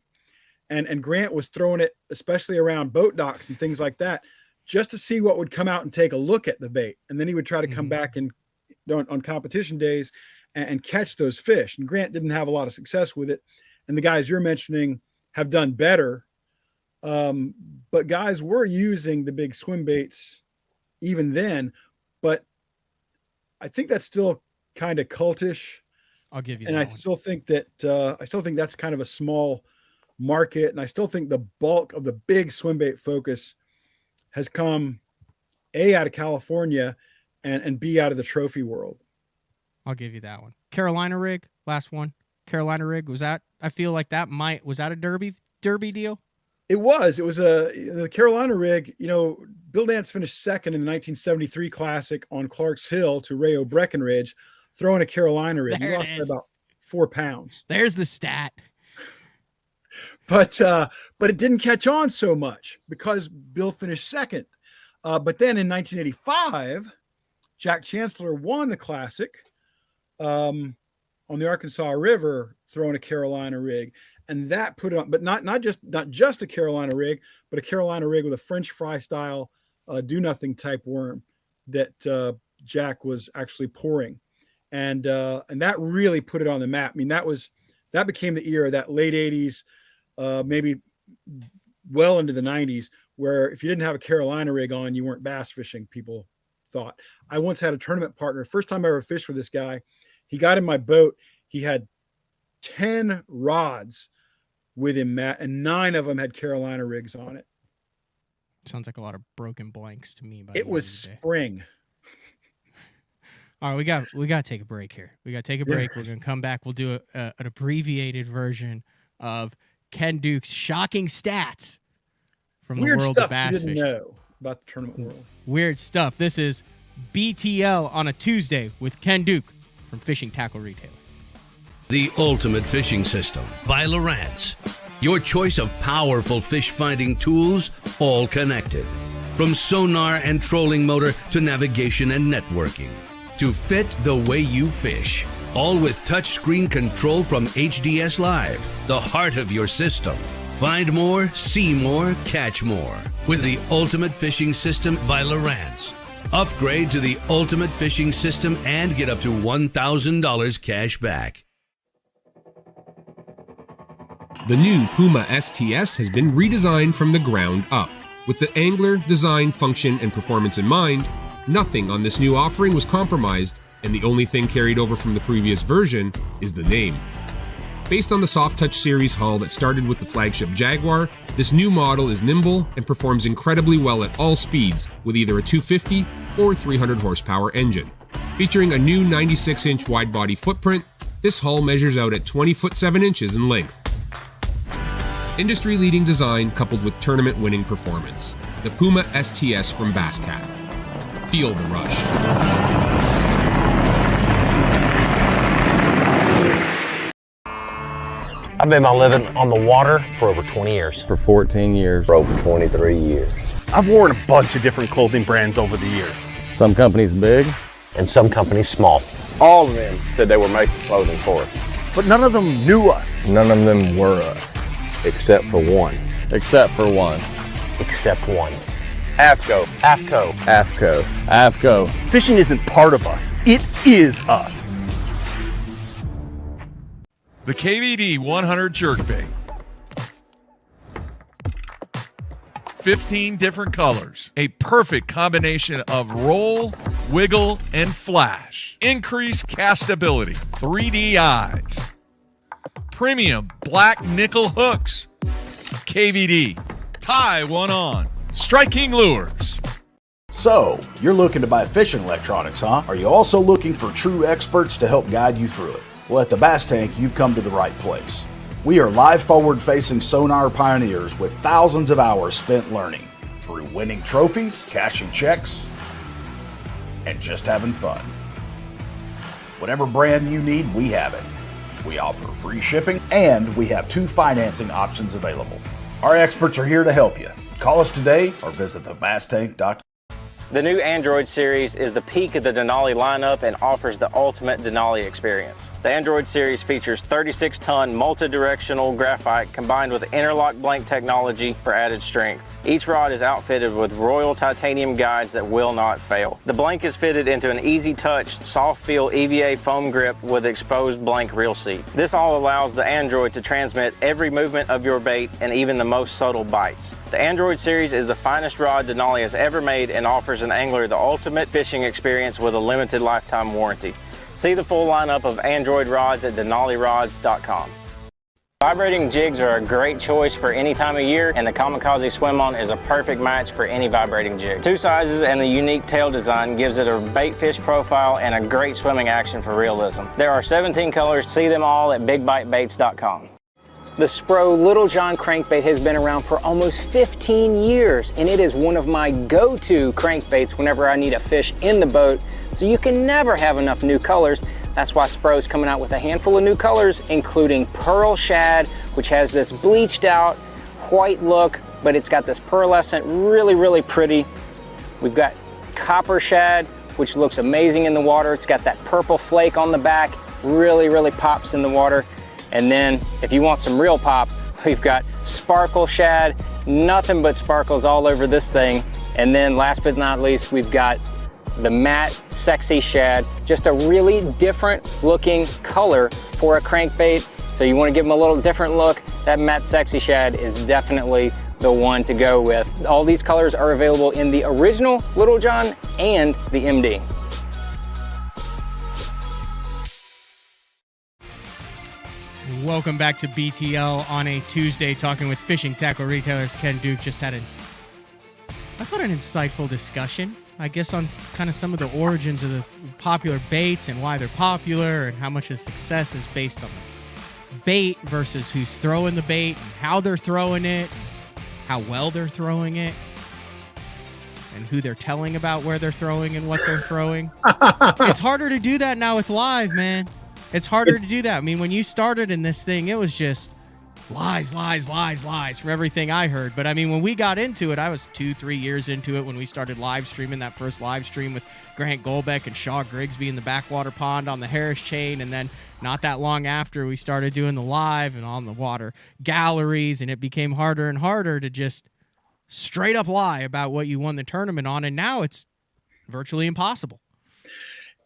and Grant was throwing it especially around boat docks and things like that, just to see what would come out and take a look at the bait, and then he would try to come back and on competition days and catch those fish. And Grant didn't have a lot of success with it, and the guys you're mentioning have done better. But guys were using the big swim baits even then, but I think that's still kind of cultish. I'll give you that. And I still think that's kind of a small market. And I still think the bulk of the big swim bait focus has come out of California and B, out of the trophy world. I'll give you that one. Carolina rig, last one. Carolina rig, was that? I feel like was that a derby deal? It was the Carolina rig. Bill Dance finished second in the 1973 Classic on Clark's Hill to Rayo Breckenridge, throwing a Carolina rig. He lost by about 4 pounds. There's the stat. But it didn't catch on so much because Bill finished second. But then in 1985, Jack Chancellor won the Classic on the Arkansas River, throwing a Carolina rig. And that put it on, but not just a Carolina rig, but a Carolina rig with a French fry style do nothing type worm that Jack was actually pouring, and that really put it on the map. I mean, that became the era, that late 80s, maybe well into the 90s, where if you didn't have a Carolina rig on, you weren't bass fishing, people thought. I once had a tournament partner. First time I ever fished with this guy, he got in my boat. He had 10 rods with him, Matt, and 9 of them had Carolina rigs on it. Sounds like a lot of broken blanks to me. It was spring. All right, we got to take a break here. We got to take a break. Yeah. We're going to come back. We'll do an abbreviated version of Ken Duke's shocking stats from the world of bass fishing. about the tournament world. Weird stuff. This is BTL on a Tuesday with Ken Duke from Fishing Tackle Retailer. The Ultimate Fishing System by Lowrance. Your choice of powerful fish-finding tools, all connected. From sonar and trolling motor to navigation and networking. To fit the way you fish. All with touchscreen control from HDS Live, the heart of your system. Find more, see more, catch more with the Ultimate Fishing System by Lowrance. Upgrade to the Ultimate Fishing System and get up to $1,000 cash back. The new Puma STS has been redesigned from the ground up. With the angler, design, function, and performance in mind, nothing on this new offering was compromised, and the only thing carried over from the previous version is the name. Based on the Soft Touch series hull that started with the flagship Jaguar, this new model is nimble and performs incredibly well at all speeds with either a 250 or 300 horsepower engine. Featuring a new 96-inch wide-body footprint, this hull measures out at 20 foot 7 inches in length. Industry-leading design coupled with tournament-winning performance. The Puma STS from Basscat. Feel the rush. I've made my living on the water for over 20 years. For 14 years. For over 23 years. I've worn a bunch of different clothing brands over the years. Some companies big. And some companies small. All of them said they were making clothing for us. But none of them knew us. None of them were us. Except for one. Except for one. Except one. AFCO. AFCO. AFCO. AFCO. Fishing isn't part of us. It is us. The KVD 100 jerkbait. 15 different colors. A perfect combination of roll, wiggle, and flash. Increased castability. 3D eyes. Premium black nickel hooks. KVD. Tie one on. Striking lures. So, you're looking to buy fishing electronics, huh? Are you also looking for true experts to help guide you through it? Well, at the Bass Tank, you've come to the right place. We are live forward-facing sonar pioneers with thousands of hours spent learning through winning trophies, cashing checks, and just having fun. Whatever brand you need, we have it. We offer free shipping, and we have 2 financing options available. Our experts are here to help you. Call us today or visit thebasstank.com. The new Android series is the peak of the Denali lineup and offers the ultimate Denali experience. The Android series features 36-ton multi-directional graphite combined with interlock blank technology for added strength. Each rod is outfitted with Royal titanium guides that will not fail. The blank is fitted into an easy-touch, soft-feel EVA foam grip with exposed blank reel seat. This all allows the Android to transmit every movement of your bait and even the most subtle bites. The Android series is the finest rod Denali has ever made and offers an angler the ultimate fishing experience with a limited lifetime warranty. See the full lineup of Android rods at denalirods.com. Vibrating jigs are a great choice for any time of year, and the Kamikaze Swim-On is a perfect match for any vibrating jig. 2 sizes and the unique tail design gives it a bait fish profile and a great swimming action for realism. There are 17 colors. See them all at bigbitebaits.com. The Spro Little John crankbait has been around for almost 15 years, and it is one of my go-to crankbaits whenever I need a fish in the boat, so you can never have enough new colors. That's why Spro's coming out with a handful of new colors, including Pearl Shad, which has this bleached out white look, but it's got this pearlescent, really pretty. We've got Copper Shad, which looks amazing in the water. It's got that purple flake on the back, really pops in the water. And then if you want some real pop, we've got Sparkle Shad, nothing but sparkles all over this thing. And then last but not least, we've got the matte Sexy Shad, just a really different looking color for a crankbait. So you want to give them a little different look, that matte Sexy Shad is definitely the one to go with. All these colors are available in the original Little John and the MD. Welcome back to BTL on a Tuesday, talking with fishing tackle retailers. Ken Duke just had an insightful discussion, I guess, on kind of some of the origins of the popular baits and why they're popular and how much of success is based on the bait versus who's throwing the bait and how they're throwing it and how well they're throwing it. and who they're telling about where they're throwing and what they're throwing. It's harder to do that now with live, man. It's harder to do that. I mean, when you started in this thing, it was just lies from everything I heard. But I mean, when we got into it, I was 2-3 years into it when we started live streaming, that first live stream with Grant Golbeck and Shaw Grigsby in the backwater pond on the Harris chain. And then not that long after, we started doing the live and on the water galleries, and it became harder and harder to just straight up lie about what you won the tournament on. And now it's virtually impossible.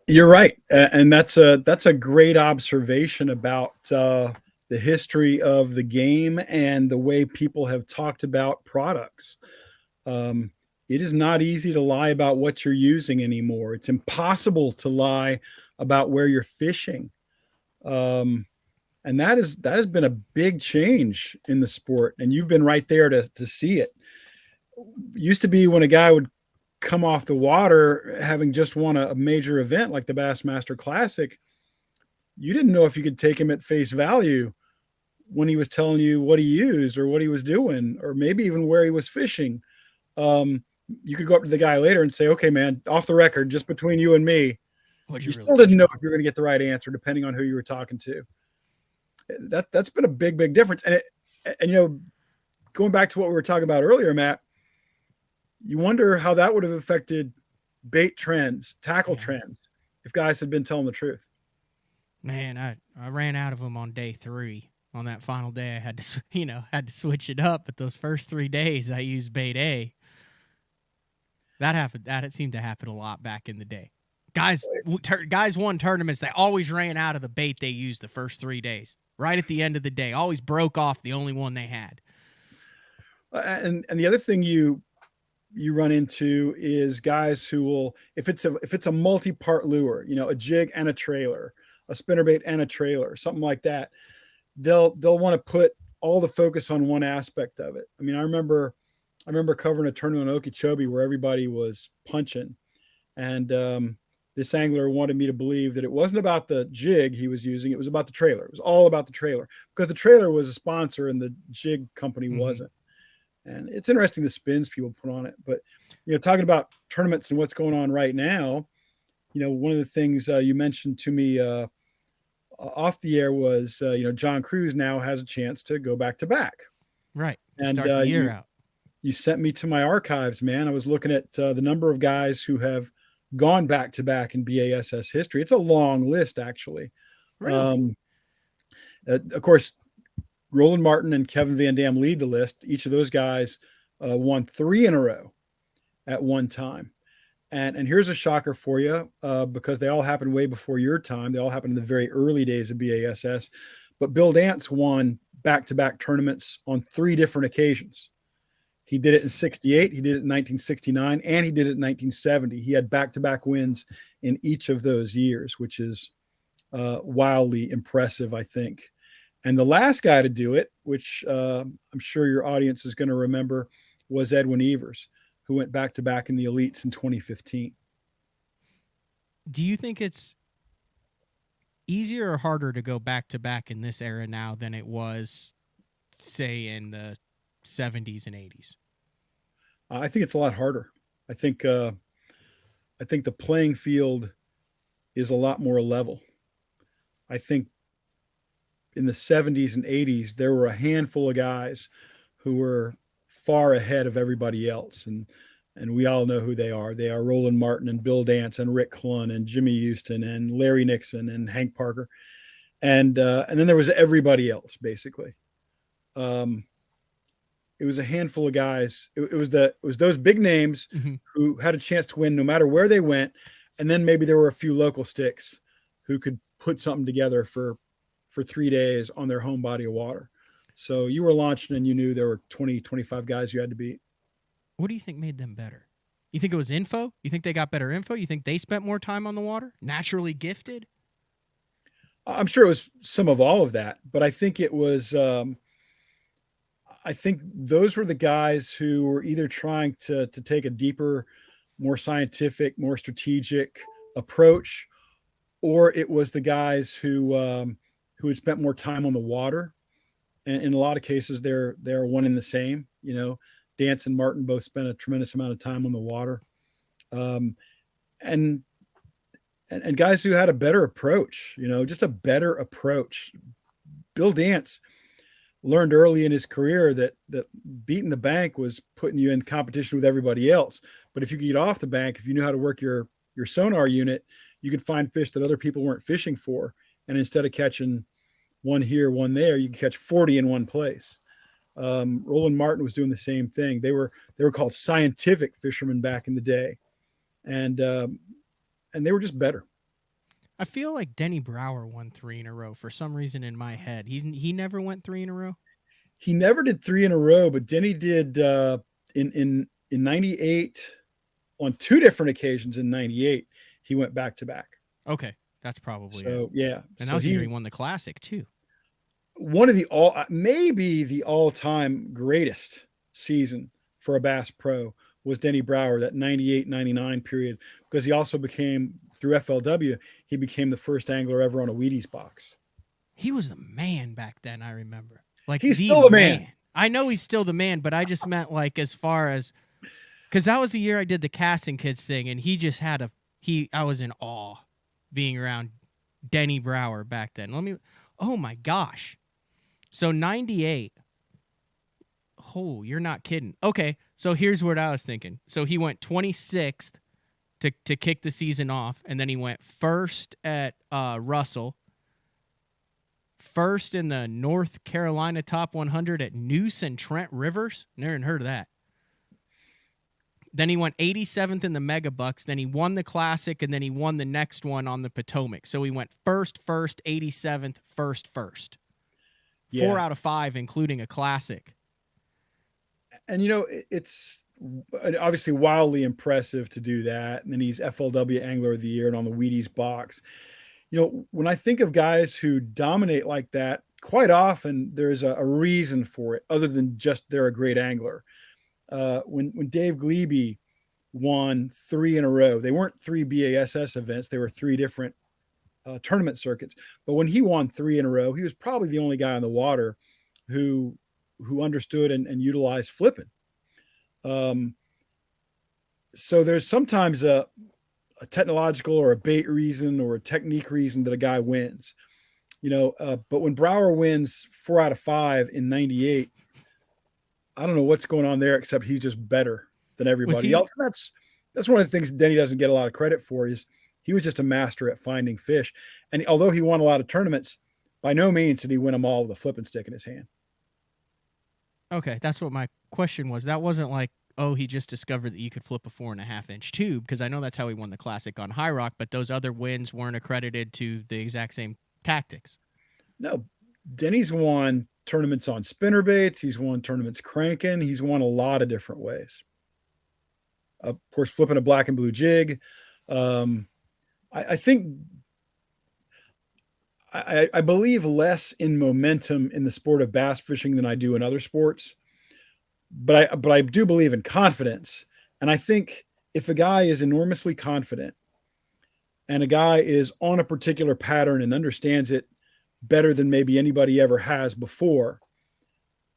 You're right. And that's a great observation about the history of the game and the way people have talked about products. It is not easy to lie about what you're using anymore. It's impossible to lie about where you're fishing. And that has been a big change in the sport. And you've been right there to see it. Used to be when a guy would come off the water having just won a major event like the Bassmaster Classic, you didn't know if you could take him at face value when he was telling you what he used or what he was doing, or maybe even where he was fishing. You could go up to the guy later and say, okay, man, off the record, just between you and me, you still didn't know if you were going to get the right answer depending on who you were talking to. That's been a big difference. And you know, going back to what we were talking about earlier, Matt, you wonder how that would have affected bait trends, tackle trends, if guys had been telling the truth. Man, I ran out of them on day 3. On that final day, I had to switch it up. But those first 3 days, I used bait A. That happened. It seemed to happen a lot back in the day. Guys won tournaments. They always ran out of the bait they used the first 3 days. Right at the end of the day, always broke off the only one they had. And the other thing you run into is guys who will, if it's a multi-part lure, you know, a jig and a trailer, a spinnerbait and a trailer, something like that, they'll want to put all the focus on one aspect of it. I mean, I remember covering a tournament in Okeechobee where everybody was punching, and this angler wanted me to believe that it wasn't about the jig he was using, it was about the trailer. It was all about the trailer, because the trailer was a sponsor and the jig company wasn't. And it's interesting the spins people put on it. But, you know, talking about tournaments and what's going on right now, you know, one of the things you mentioned to me off the air was, you know, John Cruz now has a chance to go back to back. Right. And start the year out. You sent me to my archives, man. I was looking at the number of guys who have gone back to back in BASS history. It's a long list, actually. Really? Of course, Roland Martin and Kevin Van Dam lead the list. Each of those guys won 3 in a row at one time. And here's a shocker for you, because they all happened way before your time. They all happened in the very early days of BASS. But Bill Dance won back-to-back tournaments on 3 different occasions. He did it in 68, he did it in 1969, and he did it in 1970. He had back-to-back wins in each of those years, which is wildly impressive, I think. And the last guy to do it, which I'm sure your audience is going to remember, was Edwin Evers, who went back-to-back in the elites in 2015. Do you think it's easier or harder to go back-to-back in this era now than it was, say, in the 70s and 80s? I think it's a lot harder. I think the playing field is a lot more level. I think in the 70s and 80s, there were a handful of guys who were far ahead of everybody else. And we all know who they are. They are Roland Martin and Bill Dance and Rick Clunn and Jimmy Houston and Larry Nixon and Hank Parker. And then there was everybody else, basically. It was a handful of guys. It was those big names who had a chance to win no matter where they went. And then maybe there were a few local sticks who could put something together for 3 days on their home body of water. So you were launching and you knew there were 20, 25 guys you had to beat. What do you think made them better? You think it was info? You think they got better info? You think they spent more time on the water? Naturally gifted? I'm sure it was some of all of that, but I think it was, I think those were the guys who were either trying to take a deeper, more scientific, more strategic approach, or it was the guys who had spent more time on the water. And in a lot of cases, they're one and the same. You know, Dance and Martin both spent a tremendous amount of time on the water. And guys who had a better approach, just a better approach. Bill Dance learned early in his career that beating the bank was putting you in competition with everybody else. But if you could get off the bank, if you knew how to work your sonar unit, you could find fish that other people weren't fishing for. And instead of catching one here, one there, you could catch 40 in one place. Roland Martin was doing the same thing. They were called scientific fishermen back in the day. And they were just better. I feel like Denny Brower won 3 in a row for some reason in my head. He never went 3 in a row. He never did 3 in a row, but Denny did in 98 on 2 different occasions. In 98, he went back to back. Okay, that's probably so. It. Yeah, and that was the year he won the Classic too. One of the maybe the all-time greatest season for a Bass Pro was Denny Brower, that 98-99 period, because he also became, through FLW, he became the first angler ever on a Wheaties box. He was the man back then, I remember. Like he's still the man. I know he's still the man, but I just meant like as far as, because that was the year I did the casting kids thing, and he just had I was in awe being around Denny Brower back then. Oh my gosh. So 98. Oh, you're not kidding. Okay, so here's what I was thinking. So he went 26th to kick the season off, and then he went first at Russell, first in the North Carolina Top 100 at Noose and Trent Rivers. Never even heard of that. Then he went 87th in the Mega Bucks. Then he won the Classic, and then he won the next one on the Potomac. So he went first, 87th, first. Yeah. 4 out of 5, including a Classic. And, it's obviously wildly impressive to do that. And then he's FLW Angler of the Year and on the Wheaties box. When I think of guys who dominate like that, quite often there's a reason for it other than just they're a great angler. When Dave Glebe won 3 in a row, they weren't 3 BASS events. They were 3 different tournament circuits. But when he won 3 in a row, he was probably the only guy on the water who understood and utilized flipping. So there's sometimes a technological or a bait reason or a technique reason that a guy wins, but when Brower wins 4 out of 5 in 98, I don't know what's going on there, except he's just better than everybody else. That's one of the things Denny doesn't get a lot of credit for, is he was just a master at finding fish. And although he won a lot of tournaments, by no means did he win them all with a flipping stick in his hand. Okay, that's what my question was. That wasn't like, oh, he just discovered that you could flip a 4.5-inch tube, because I know that's how he won the Classic on High Rock, but those other wins weren't accredited to the exact same tactics. No, Denny's won tournaments on spinner baits. He's won tournaments cranking. He's won a lot of different ways. Of course, flipping a black and blue jig. I think I believe less in momentum in the sport of bass fishing than I do in other sports, but I do believe in confidence. And I think if a guy is enormously confident and a guy is on a particular pattern and understands it better than maybe anybody ever has before,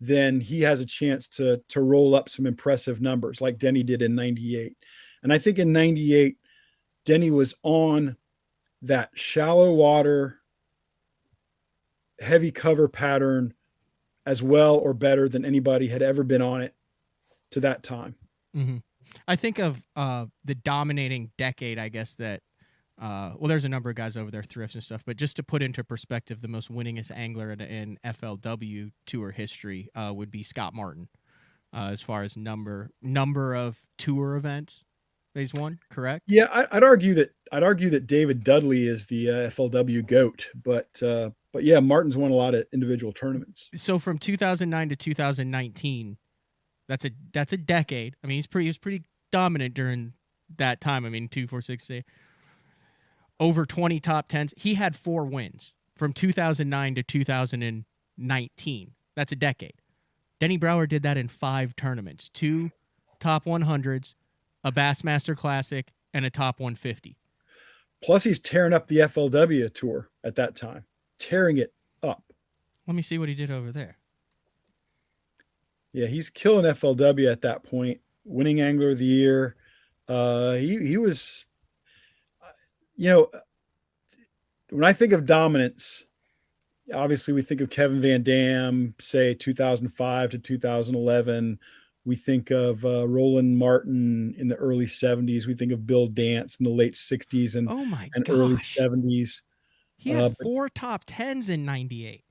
then he has a chance to roll up some impressive numbers like Denny did in 98. And I think in 98, Denny was on that shallow water, heavy cover pattern as well or better than anybody had ever been on it to that time. Mm-hmm. I think of the dominating decade, I guess, that there's a number of guys over there, thrifts and stuff, but just to put into perspective, the most winningest angler in FLW tour history would be Scott Martin, as far as number of tour events he's won. Correct? Yeah, I'd argue that David Dudley is the FLW GOAT, but yeah, Martin's won a lot of individual tournaments. So from 2009 to 2019, that's a decade. I mean, he was pretty dominant during that time. I mean, 2, 4, 6, 8. Over 20 top 10s. He had 4 wins from 2009 to 2019. That's a decade. Denny Brower did that in 5 tournaments, 2 top 100s, a Bassmaster Classic, and a top 150. Plus, he's tearing up the FLW tour at that time, tearing it up. Let me see what he did over there. Yeah, he's killing FLW at that point, winning Angler of the Year. He was, you know, when I think of dominance, obviously we think of Kevin Van Dam, say 2005 to 2011. We think of Roland Martin in the early 70s. We think of Bill Dance in the late 60s and early 70s. He had 4 top 10s in 98.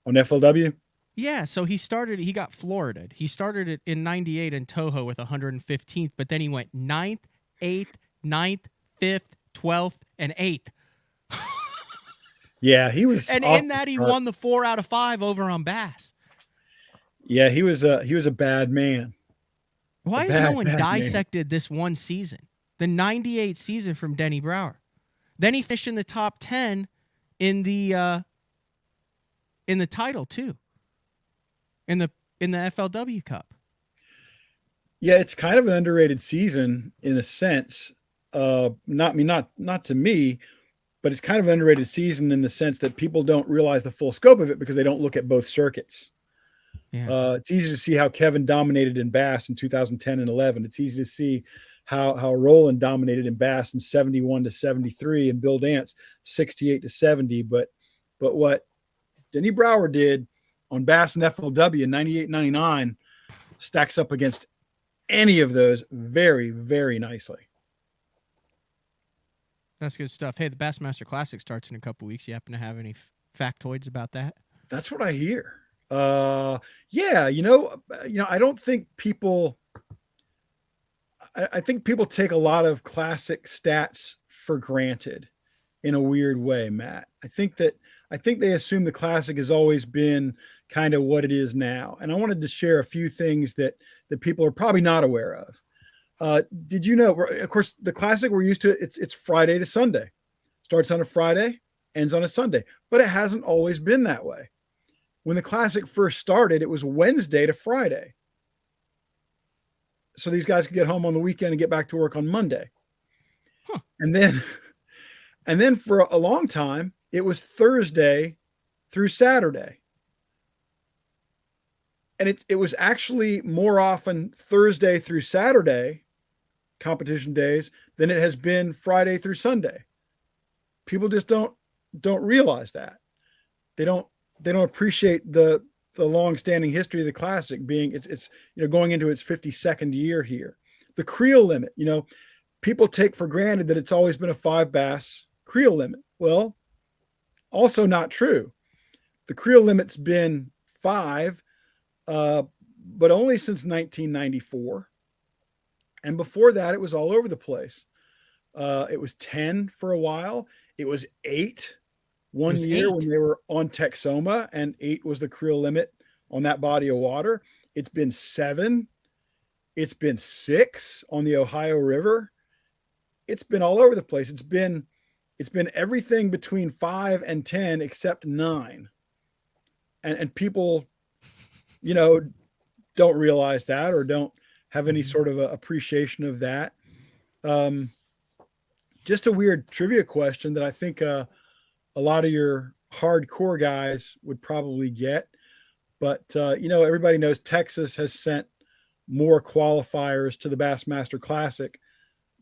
On FLW? Yeah, so he got Florida. He started it in 98 in Toho with 115th, but then he went 9th, 8th, 9th, 5th, 12th, and 8th. Yeah, he was. And in that, he won the 4 out of 5 over on Bass. Yeah, he was a bad man. Why has no one dissected this one season? The 98 season from Denny Brower. Then he finished in the top 10 in the title too. In the FLW Cup. Yeah, it's kind of an underrated season in a sense. Not to me, but it's kind of an underrated season in the sense that people don't realize the full scope of it because they don't look at both circuits. Yeah. It's easy to see how Kevin dominated in Bass in 2010 and 11. It's easy to see how Roland dominated in Bass in 71 to 73 and Bill Dance 68 to 70. But what Denny Brower did on Bass and FLW in 98, 99 stacks up against any of those very, very nicely. That's good stuff. Hey, the Bassmaster Classic starts in a couple weeks. You happen to have any factoids about that? That's what I hear. Yeah, I don't think people. I think people take a lot of classic stats for granted in a weird way, Matt. I think they assume the classic has always been kind of what it is now. And I wanted to share a few things that people are probably not aware of. Did you know, of course, the classic we're used to, it's Friday to Sunday. Starts on a Friday, ends on a Sunday, but it hasn't always been that way. When the classic first started, it was Wednesday to Friday. So these guys could get home on the weekend and get back to work on Monday. Huh. And then for a long time, it was Thursday through Saturday. And it was actually more often Thursday through Saturday competition days than it has been Friday through Sunday. People just don't realize that. They don't appreciate the long-standing history of the classic being it's going into its 52nd year here. The creel limit, people take for granted that it's always been a 5 bass creel limit. Well, also not true. The creel limit's been 5, but only since 1994. And before that, it was all over the place. It was 10 for a while. It was 8 one year 8. when they were on Texoma, and 8 was the creel limit on that body of water. It's been 7. It's been 6 on the Ohio River. It's been all over the place. It's been everything between 5 and 10 except 9. And people, don't realize that or don't have any sort of appreciation of that. Just a weird trivia question that I think a lot of your hardcore guys would probably get. But, everybody knows Texas has sent more qualifiers to the Bassmaster Classic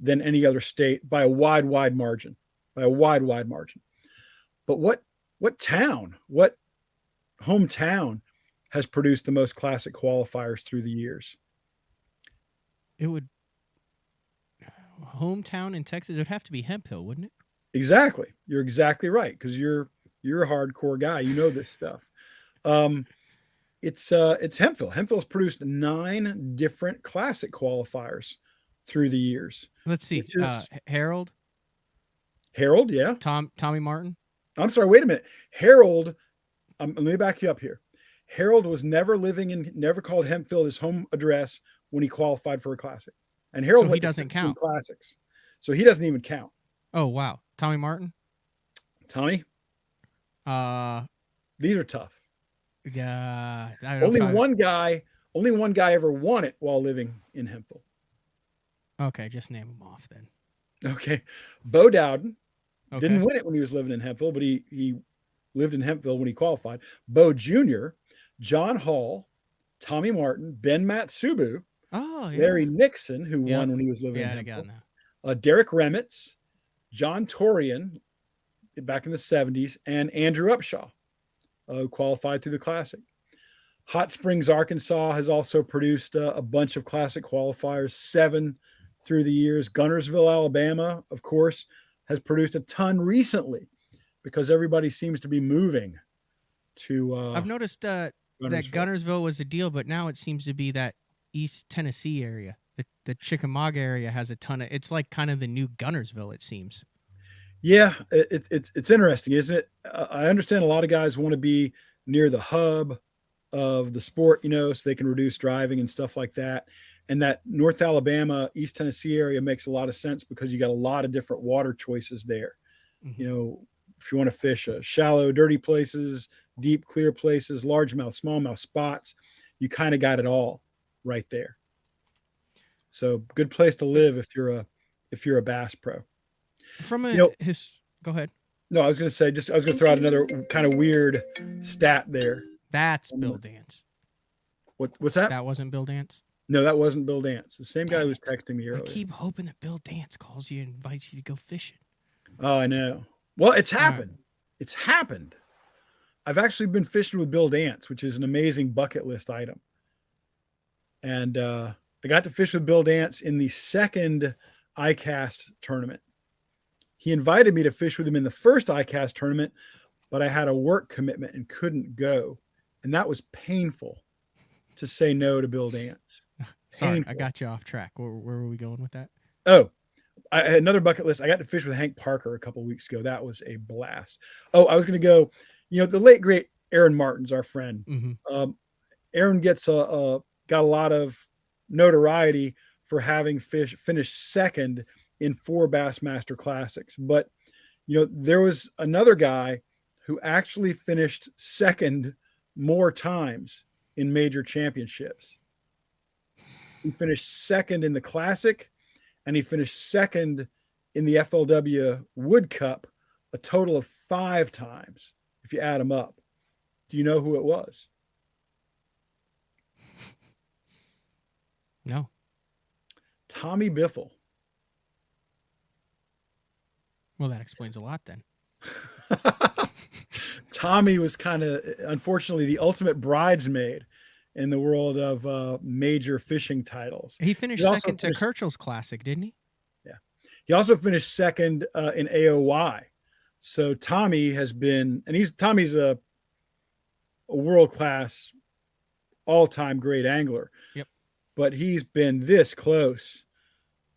than any other state by a wide margin. But what hometown has produced the most classic qualifiers through the years? It would hometown in Texas. It would have to be Hemp Hill, wouldn't it? Exactly. You're exactly right. Cause you're a hardcore guy. You know this stuff. It's Hempville. Hempville's produced 9 different classic qualifiers through the years. Let's see. Harold, yeah. Tommy Martin. I'm sorry. Wait a minute. Harold. Let me back you up here. Harold was never called Hempville his home address when he qualified for a classic. And Harold so he doesn't count classics. So he doesn't even count. Oh, wow. Tommy Martin. Tommy. These are tough. Yeah. Only one guy ever won it while living in Hempville. Okay. Just name them off then. Okay. Bo Dowden didn't win it when he was living in Hempville, but he lived in Hempville when he qualified. Bo Jr., John Hall, Tommy Martin, Ben Matsubu, Oh, yeah. Larry Nixon, who Yep. won when he was living Yeah, in I got Hemphill, now. Derek Remitz, John Torian back in the 70s, and Andrew Upshaw, qualified through the Classic. Hot Springs, Arkansas has also produced a bunch of Classic qualifiers, 7 through the years. Gunnersville, Alabama, of course, has produced a ton recently because everybody seems to be moving to. I've noticed that Gunnersville was the deal, but now it seems to be that East Tennessee area. The Chickamauga area has a ton of. It's like kind of the new Gunnersville, it seems. Yeah, it's interesting, isn't it? I understand a lot of guys want to be near the hub of the sport, so they can reduce driving and stuff like that. And that North Alabama, East Tennessee area makes a lot of sense because you got a lot of different water choices there. Mm-hmm. If you want to fish shallow, dirty places, deep, clear places, largemouth, smallmouth spots, you kind of got it all right there. So good place to live if you're a bass pro. From go ahead. No, I was going to say, I was going to throw out another kind of weird stat there. That's Bill Dance. What's that? That wasn't Bill Dance? No, that wasn't Bill Dance. The same guy who was texting me earlier. I keep hoping that Bill Dance calls you and invites you to go fishing. Oh, I know. Well, it's happened. It's happened. I've actually been fishing with Bill Dance, which is an amazing bucket list item. And I got to fish with Bill Dance in the second ICAST tournament. He invited me to fish with him in the first ICAST tournament, but I had a work commitment and couldn't go. And that was painful to say no to Bill Dance. Sorry, Painful. I got you off track. Where were we going with that? Oh, I had another bucket list. I got to fish with Hank Parker a couple of weeks ago. That was a blast. Oh, I was going to go, the late, great Aaron Martin's our friend. Mm-hmm. Aaron got a lot of notoriety for having finished second in 4 Bassmaster Classics. But, there was another guy who actually finished second more times in major championships. He finished second in the Classic, and he finished second in the FLW Wood Cup a total of 5 times, if you add them up. Do you know who it was? No. Tommy Biffle. Well, that explains a lot then. Tommy was kind of, unfortunately, the ultimate bridesmaid in the world of major fishing titles. He finished second to Kirchhoff's Classic, didn't he? Yeah. He also finished second in AOY. So Tommy has been, and Tommy's a world-class, all-time great angler. Yep. But he's been this close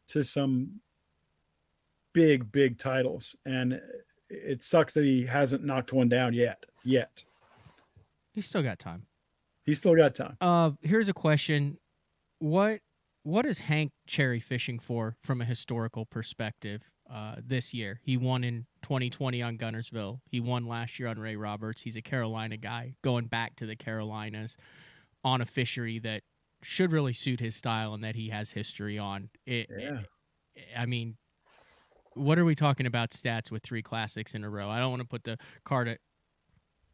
to some big, big titles. And it sucks that he hasn't knocked one down yet. He's still got time. He's still got time. Here's a question. What is Hank cherry fishing for from a historical perspective this year? He won in 2020 on Gunnersville. He won last year on Ray Roberts. He's a Carolina guy going back to the Carolinas on a fishery that should really suit his style and that he has history on. I mean, what are we talking about stats with 3 classics in a row? I don't want to put the cart at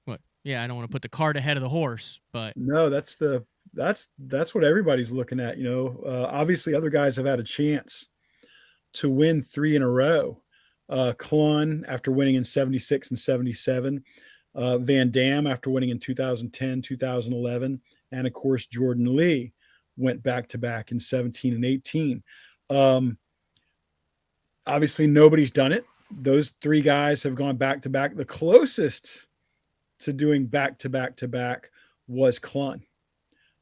what? Yeah, I don't want to put the cart ahead of the horse, but no, that's what everybody's looking at. Obviously other guys have had a chance to win 3 in a row. Clun after winning in 76 and 77, Van Dam after winning in 2010, 2011, and of course Jordan Lee went back to back in 17 and 18. Obviously nobody's done it. Those 3 guys have gone back to back. The closest to doing back to back to back was Clun.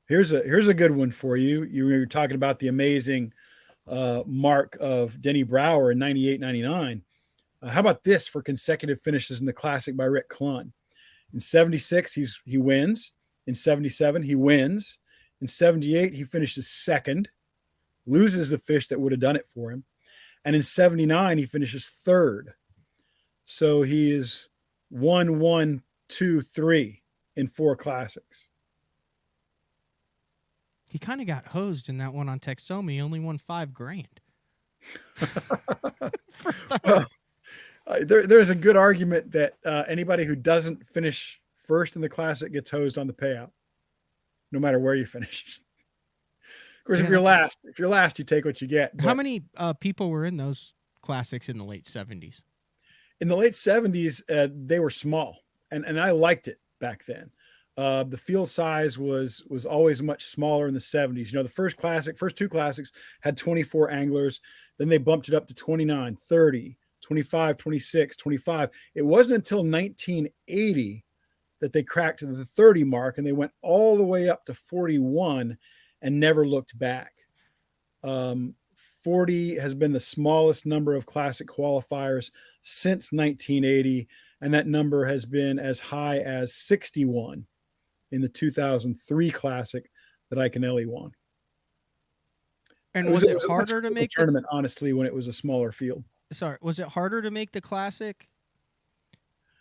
Here's a good one for you. You were talking about the amazing mark of Denny Brower in 98, 99. How about this for consecutive finishes in the Classic by Rick Clun? In 76, he wins. In 77, he wins. In 78, he finishes second, loses the fish that would have done it for him. And in 79, he finishes third. So he is 1, 1, 2, 3 in 4 Classics. he kind of got hosed in that one on Texoma. He only won $5,000. Well, there's a good argument that anybody who doesn't finish first in the Classic gets hosed on the payout. no matter where you finish. Of course, Yeah, if you're last, you take what you get. How But many people were in those classics in the late 70s? in the late 70s, they were small, and I liked it back then. The field size was always much smaller in the 70s. You know, the first two classics had 24 anglers. Then they bumped it up to 29, 30, 25, 26, 25. It wasn't until 1980 that they cracked the 30 mark, and they went all the way up to 41 and never looked back. 40 has been the smallest number of classic qualifiers since 1980, and that number has been as high as 61 in the 2003 classic that Iaconelli won. And was it a harder much to make tournament, honestly, when it was a smaller field? Was it harder to make the classic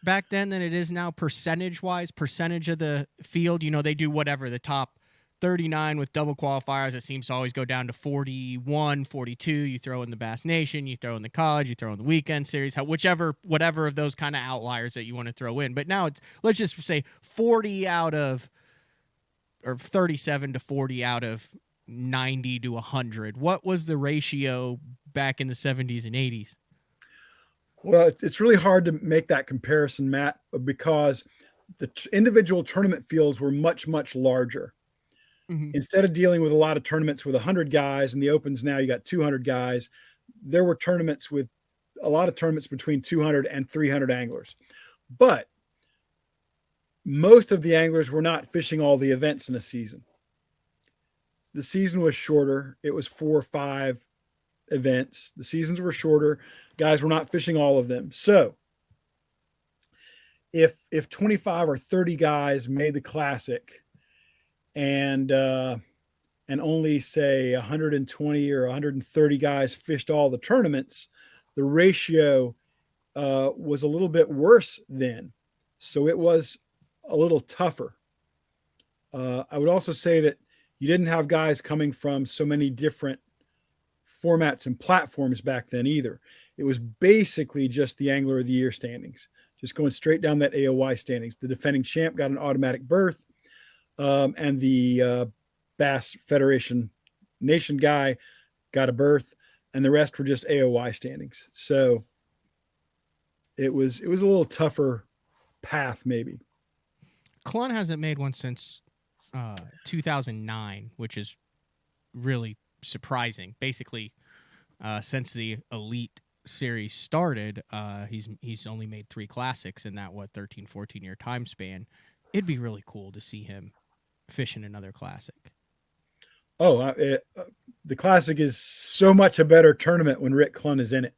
back then than it is now, percentage of the field? You know, they do whatever, the top 39 with double qualifiers. It seems to always go down to 41, 42. You throw in the Bass Nation, you throw in the college, you throw in the weekend series, whatever of those kind of outliers that you want to throw in. But now it's, let's just say 40 out of, or 37 to 40 out of 90 to 100. What was the ratio back in the 70s and 80s? Well, it's really hard to make that comparison, Matt, because the individual tournament fields were much, much larger. Mm-hmm. Instead of dealing with a lot of tournaments with 100 guys, and the opens now you got 200 guys, there were tournaments with a lot of tournaments between 200 and 300 anglers. But most of the anglers were not fishing all the events in a season. The season was shorter. It was 4 or 5 events. The seasons were shorter. Guys were not fishing all of them. So if 25 or 30 guys made the classic, and only say 120 or 130 guys fished all the tournaments, the ratio was a little bit worse then. So it was a little tougher. I would also say that you didn't have guys coming from so many different formats and platforms back then either. It was basically just the Angler of the Year standings, just going straight down that AOY standings. The defending champ got an automatic berth. And the Bass Federation Nation guy got a berth, and the rest were just AOY standings. So it was a little tougher path, maybe. Clun hasn't made one since 2009, which is really surprising. Basically, since the Elite Series started, he's only made 3 classics in that 13, 14-year time span. It'd be really cool to see him fishing another classic. The classic is so much a better tournament when Rick Clun is in it.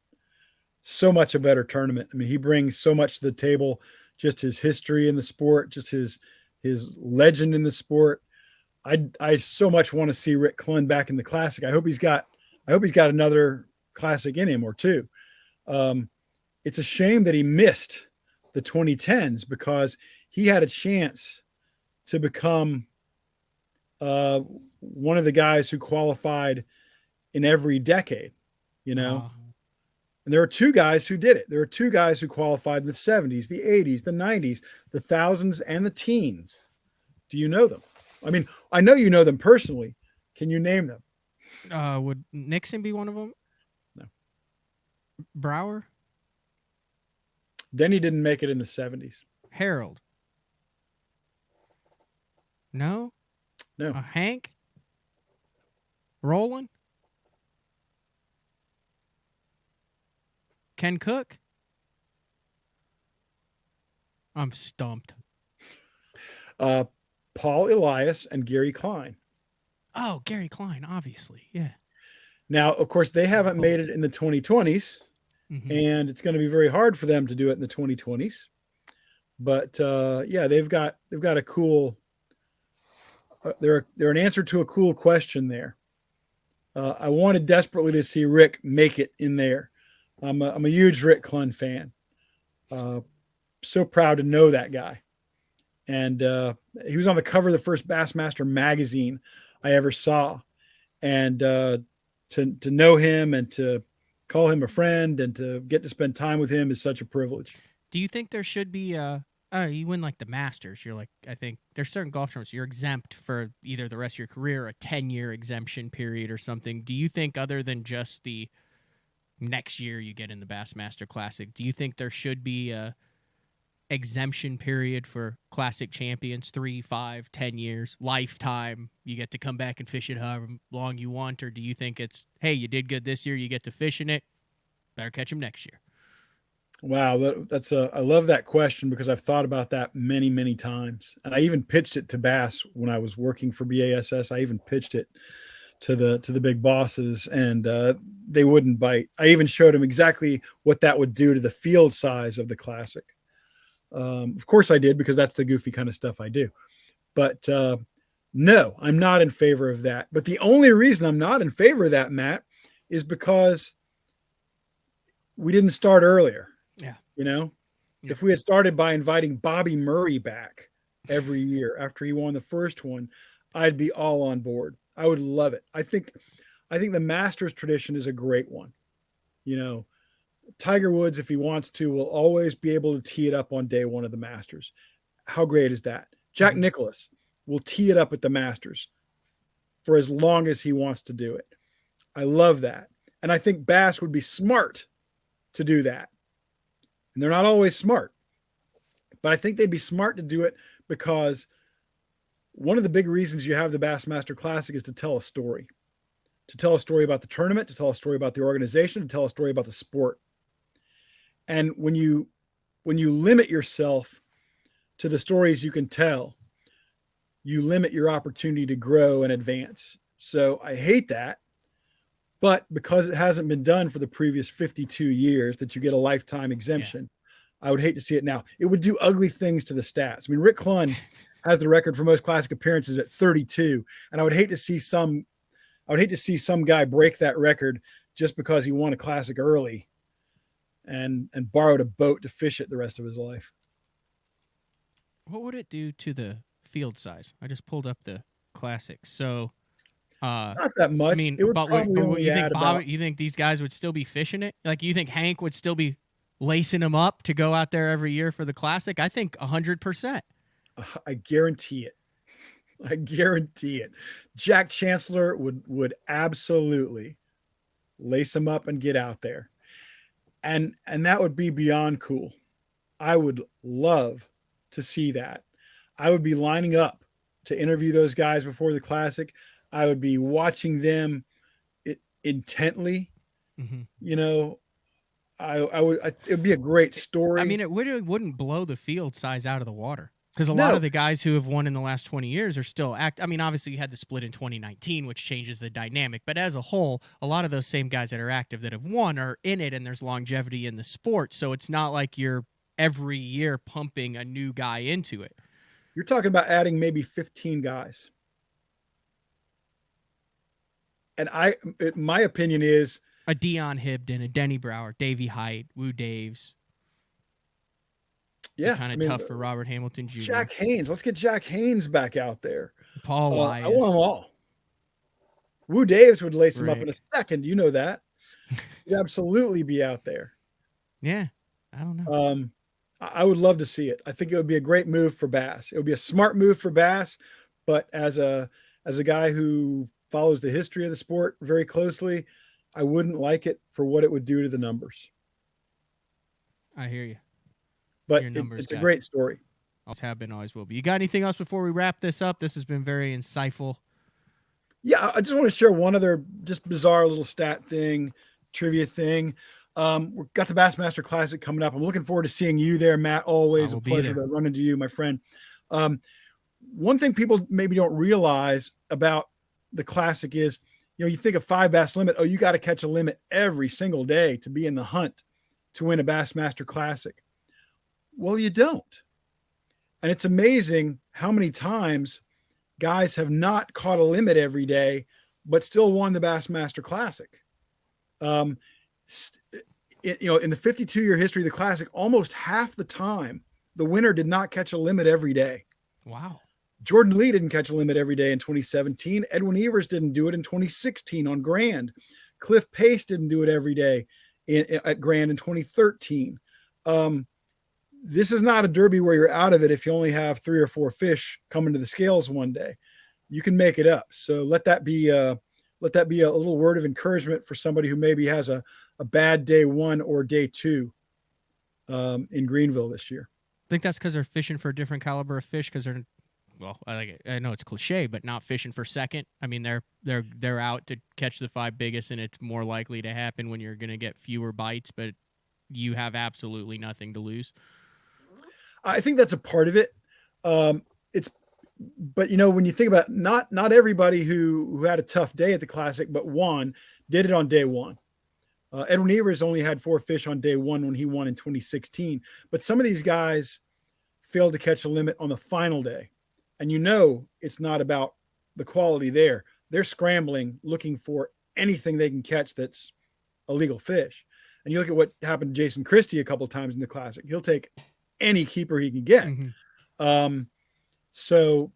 So much a better tournament. I mean, he brings so much to the table, just his history in the sport, just his legend in the sport. I so much want to see Rick Clun back in the classic. I hope he's got another classic in him or two. It's a shame that he missed the 2010s, because he had a chance to become one of the guys who qualified in every decade, you know. And there are 2 guys who did it. There are 2 guys who qualified in the 70s, the 80s, the 90s, the thousands, and the teens. Do you know them? I mean, I know you know them personally. Can you name them? Would Nixon be one of them? No. Brower? Then he didn't make it in the 70s. Harold? No? Hank? Roland? Ken Cook? I'm stumped. Paul Elias and Gary Klein. Oh, Gary Klein, obviously. Yeah. Now, of course, they haven't made it in the 2020s, and it's going to be very hard for them to do it in the 2020s. But yeah, they've got a cool. They're an answer to a cool question there. I wanted desperately to see Rick make it in there. I'm a huge Rick Clun fan. So proud to know that guy. And he was on the cover of the first Bassmaster magazine I ever saw. And to know him and to call him a friend and to get to spend time with him is such a privilege. Do you think there should be a You win like the Masters. You're like, I think there's certain golf tournaments you're exempt for either the rest of your career, or a 10-year exemption period or something. Do you think, other than just the next year you get in the Bassmaster Classic, do you think there should be a exemption period for Classic champions? 3, 5, 10 years, lifetime? You get to come back and fish it however long you want, or do you think it's, hey, you did good this year, you get to fish in it, better catch them next year? Wow, I love that question, because I've thought about that many, many times. And I even pitched it to Bass when I was working for BASS. I even pitched it to the big bosses, and they wouldn't bite. I even showed them exactly what that would do to the field size of the Classic. Of course I did, because that's the goofy kind of stuff I do. But no, I'm not in favor of that. But the only reason I'm not in favor of that, Matt, is because we didn't start earlier. Yeah. Yeah. If we had started by inviting Bobby Murray back every year after he won the first one, I'd be all on board. I would love it. I think the Masters tradition is a great one. Tiger Woods, if he wants to, will always be able to tee it up on day one of the Masters. How great is that? Jack Nicklaus will tee it up at the Masters for as long as he wants to do it. I love that. And I think Bass would be smart to do that. And they're not always smart, but I think they'd be smart to do it, because one of the big reasons you have the Bassmaster Classic is to tell a story about the tournament, to tell a story about the organization, to tell a story about the sport. And when you limit yourself to the stories you can tell, you limit your opportunity to grow and advance. So I hate that. But because it hasn't been done for the previous 52 years that you get a lifetime exemption, I would hate to see it now. It would do ugly things to the stats. I mean, Rick Clunn has the record for most Classic appearances at 32, and I would hate to see some guy break that record just because he won a Classic early and borrowed a boat to fish it the rest of his life. What would it do to the field size? I just pulled up the Classic. So not that much. I mean, it would but probably you think you think these guys would still be fishing it? Like, you think Hank would still be lacing them up to go out there every year for the Classic? I think 100%. I guarantee it. I guarantee it. Jack Chancellor would absolutely lace them up and get out there. And that would be beyond cool. I would love to see that. I would be lining up to interview those guys before the Classic. I would be watching them intently. Mm-hmm. It would be a great story. I mean, it wouldn't blow the field size out of the water, because a lot of the guys who have won in the last 20 years are still I mean, obviously you had the split in 2019, which changes the dynamic, but as a whole, a lot of those same guys that are active that have won are in it, and there's longevity in the sport. So it's not like you're every year pumping a new guy into it. You're talking about adding maybe 15 guys. And my opinion is a Dion Hibden, a Denny Brower, Davey Height, Woo Daves. Yeah. Kind of tough for Robert Hamilton Jr. Jack Haynes. Let's get Jack Haynes back out there. Paul Wise. I want them all. Woo Daves would lace him up in a second. You know that. He'd absolutely be out there. Yeah. I don't know. I would love to see it. I think it would be a great move for Bass. It would be a smart move for Bass, but as a guy who follows the history of the sport very closely, I wouldn't like it for what it would do to the numbers. I hear you. But it's a great story. Always have been, always will be. You got anything else before we wrap this up? This has been very insightful. Yeah, I just want to share one other just bizarre little stat thing, trivia thing. We've got the Bassmaster Classic coming up. I'm looking forward to seeing you there, Matt. Always a pleasure to run into you, my friend. One thing people maybe don't realize about the Classic is, you think a 5 bass limit. Oh, you got to catch a limit every single day to be in the hunt to win a Bassmaster Classic. Well, you don't. And it's amazing how many times guys have not caught a limit every day, but still won the Bassmaster Classic. In the 52-year history of the Classic, almost half the time, the winner did not catch a limit every day. Wow. Jordan Lee didn't catch a limit every day in 2017. Edwin Evers didn't do it in 2016 on Grand. Cliff Pace didn't do it every day at Grand in 2013. this is not a derby where you're out of it if you only have 3 or 4 fish coming to the scales one day. You can make it up. So let that be a little word of encouragement for somebody who maybe has a bad day 1 or day 2 in Greenville this year. I think that's because they're fishing for a different caliber of fish, because they're, well, I know it's cliche, but not fishing for second. I mean, they're out to catch the 5 biggest, and it's more likely to happen when you're going to get fewer bites, but you have absolutely nothing to lose. I think that's a part of it. But when you think about it, not everybody who had a tough day at the Classic but won did it on day 1. Edwin Evers only had 4 fish on day 1 when he won in 2016. But some of these guys failed to catch a limit on the final day. And it's not about the quality there. They're scrambling, looking for anything they can catch that's a legal fish. And you look at what happened to Jason Christie a couple of times in the Classic. He'll take any keeper he can get. Mm-hmm. So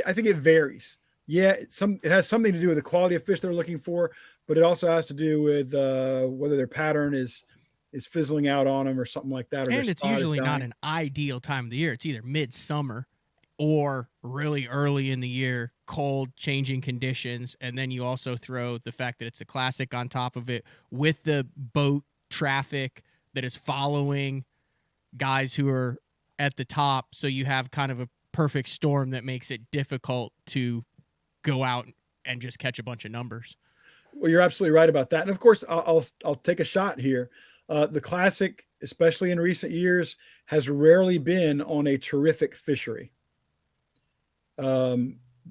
I think it varies. Yeah, it has something to do with the quality of fish they're looking for, but it also has to do with whether their pattern is fizzling out on them or something like that. And it's usually not an ideal time of the year. It's either midsummer or really early in the year, cold, changing conditions. And then you also throw the fact that it's the Classic on top of it with the boat traffic that is following guys who are at the top. So you have kind of a perfect storm that makes it difficult to go out and just catch a bunch of numbers. Well, you're absolutely right about that. And of course, I'll take a shot here. The Classic, especially in recent years, has rarely been on a terrific fishery.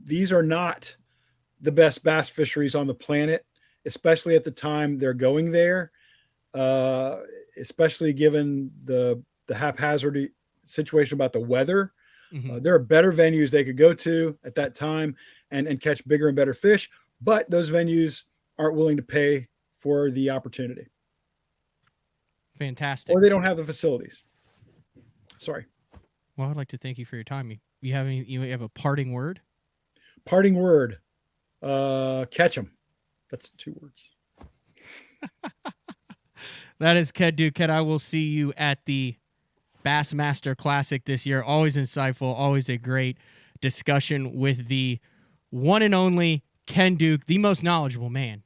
These are not the best bass fisheries on the planet, especially at the time they're going there, especially given the haphazard situation about the weather. Mm-hmm. There are better venues they could go to at that time and catch bigger and better fish, but those venues aren't willing to pay for the opportunity. Fantastic. Or they don't have the facilities. Sorry. Well, I'd like to thank you for your time. You have a parting word? Parting word. Catch them. That's 2 words. That is Ked Duquette. I will see you at the Bassmaster Classic this year. Always insightful, always a great discussion with the one and only Ken Duke, the most knowledgeable man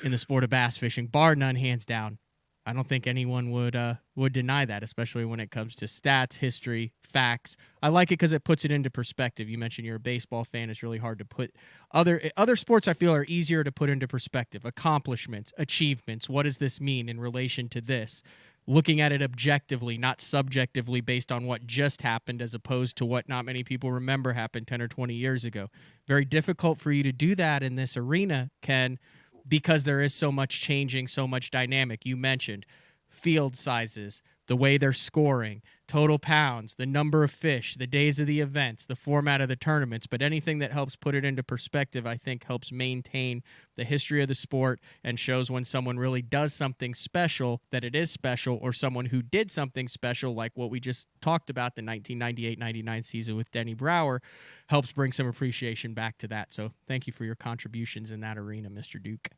in the sport of bass fishing, bar none, hands down. I don't think anyone would deny that, especially when it comes to stats, history, facts. I like it because it puts it into perspective. You mentioned you're a baseball fan. It's really hard to put other sports. I feel are easier to put into perspective. Accomplishments, achievements. What does this mean in relation to this? Looking at it objectively, not subjectively, based on what just happened, as opposed to what not many people remember happened 10 or 20 years ago. Very difficult for you to do that in this arena, Ken, because there is so much changing, so much dynamic. You mentioned field sizes, the way they're scoring, total pounds, the number of fish, the days of the events, the format of the tournaments. But anything that helps put it into perspective, I think, helps maintain the history of the sport and shows when someone really does something special, that it is special, or someone who did something special, like what we just talked about, the 1998-99 season with Denny Brower, helps bring some appreciation back to that. So thank you for your contributions in that arena, Mr. Duke.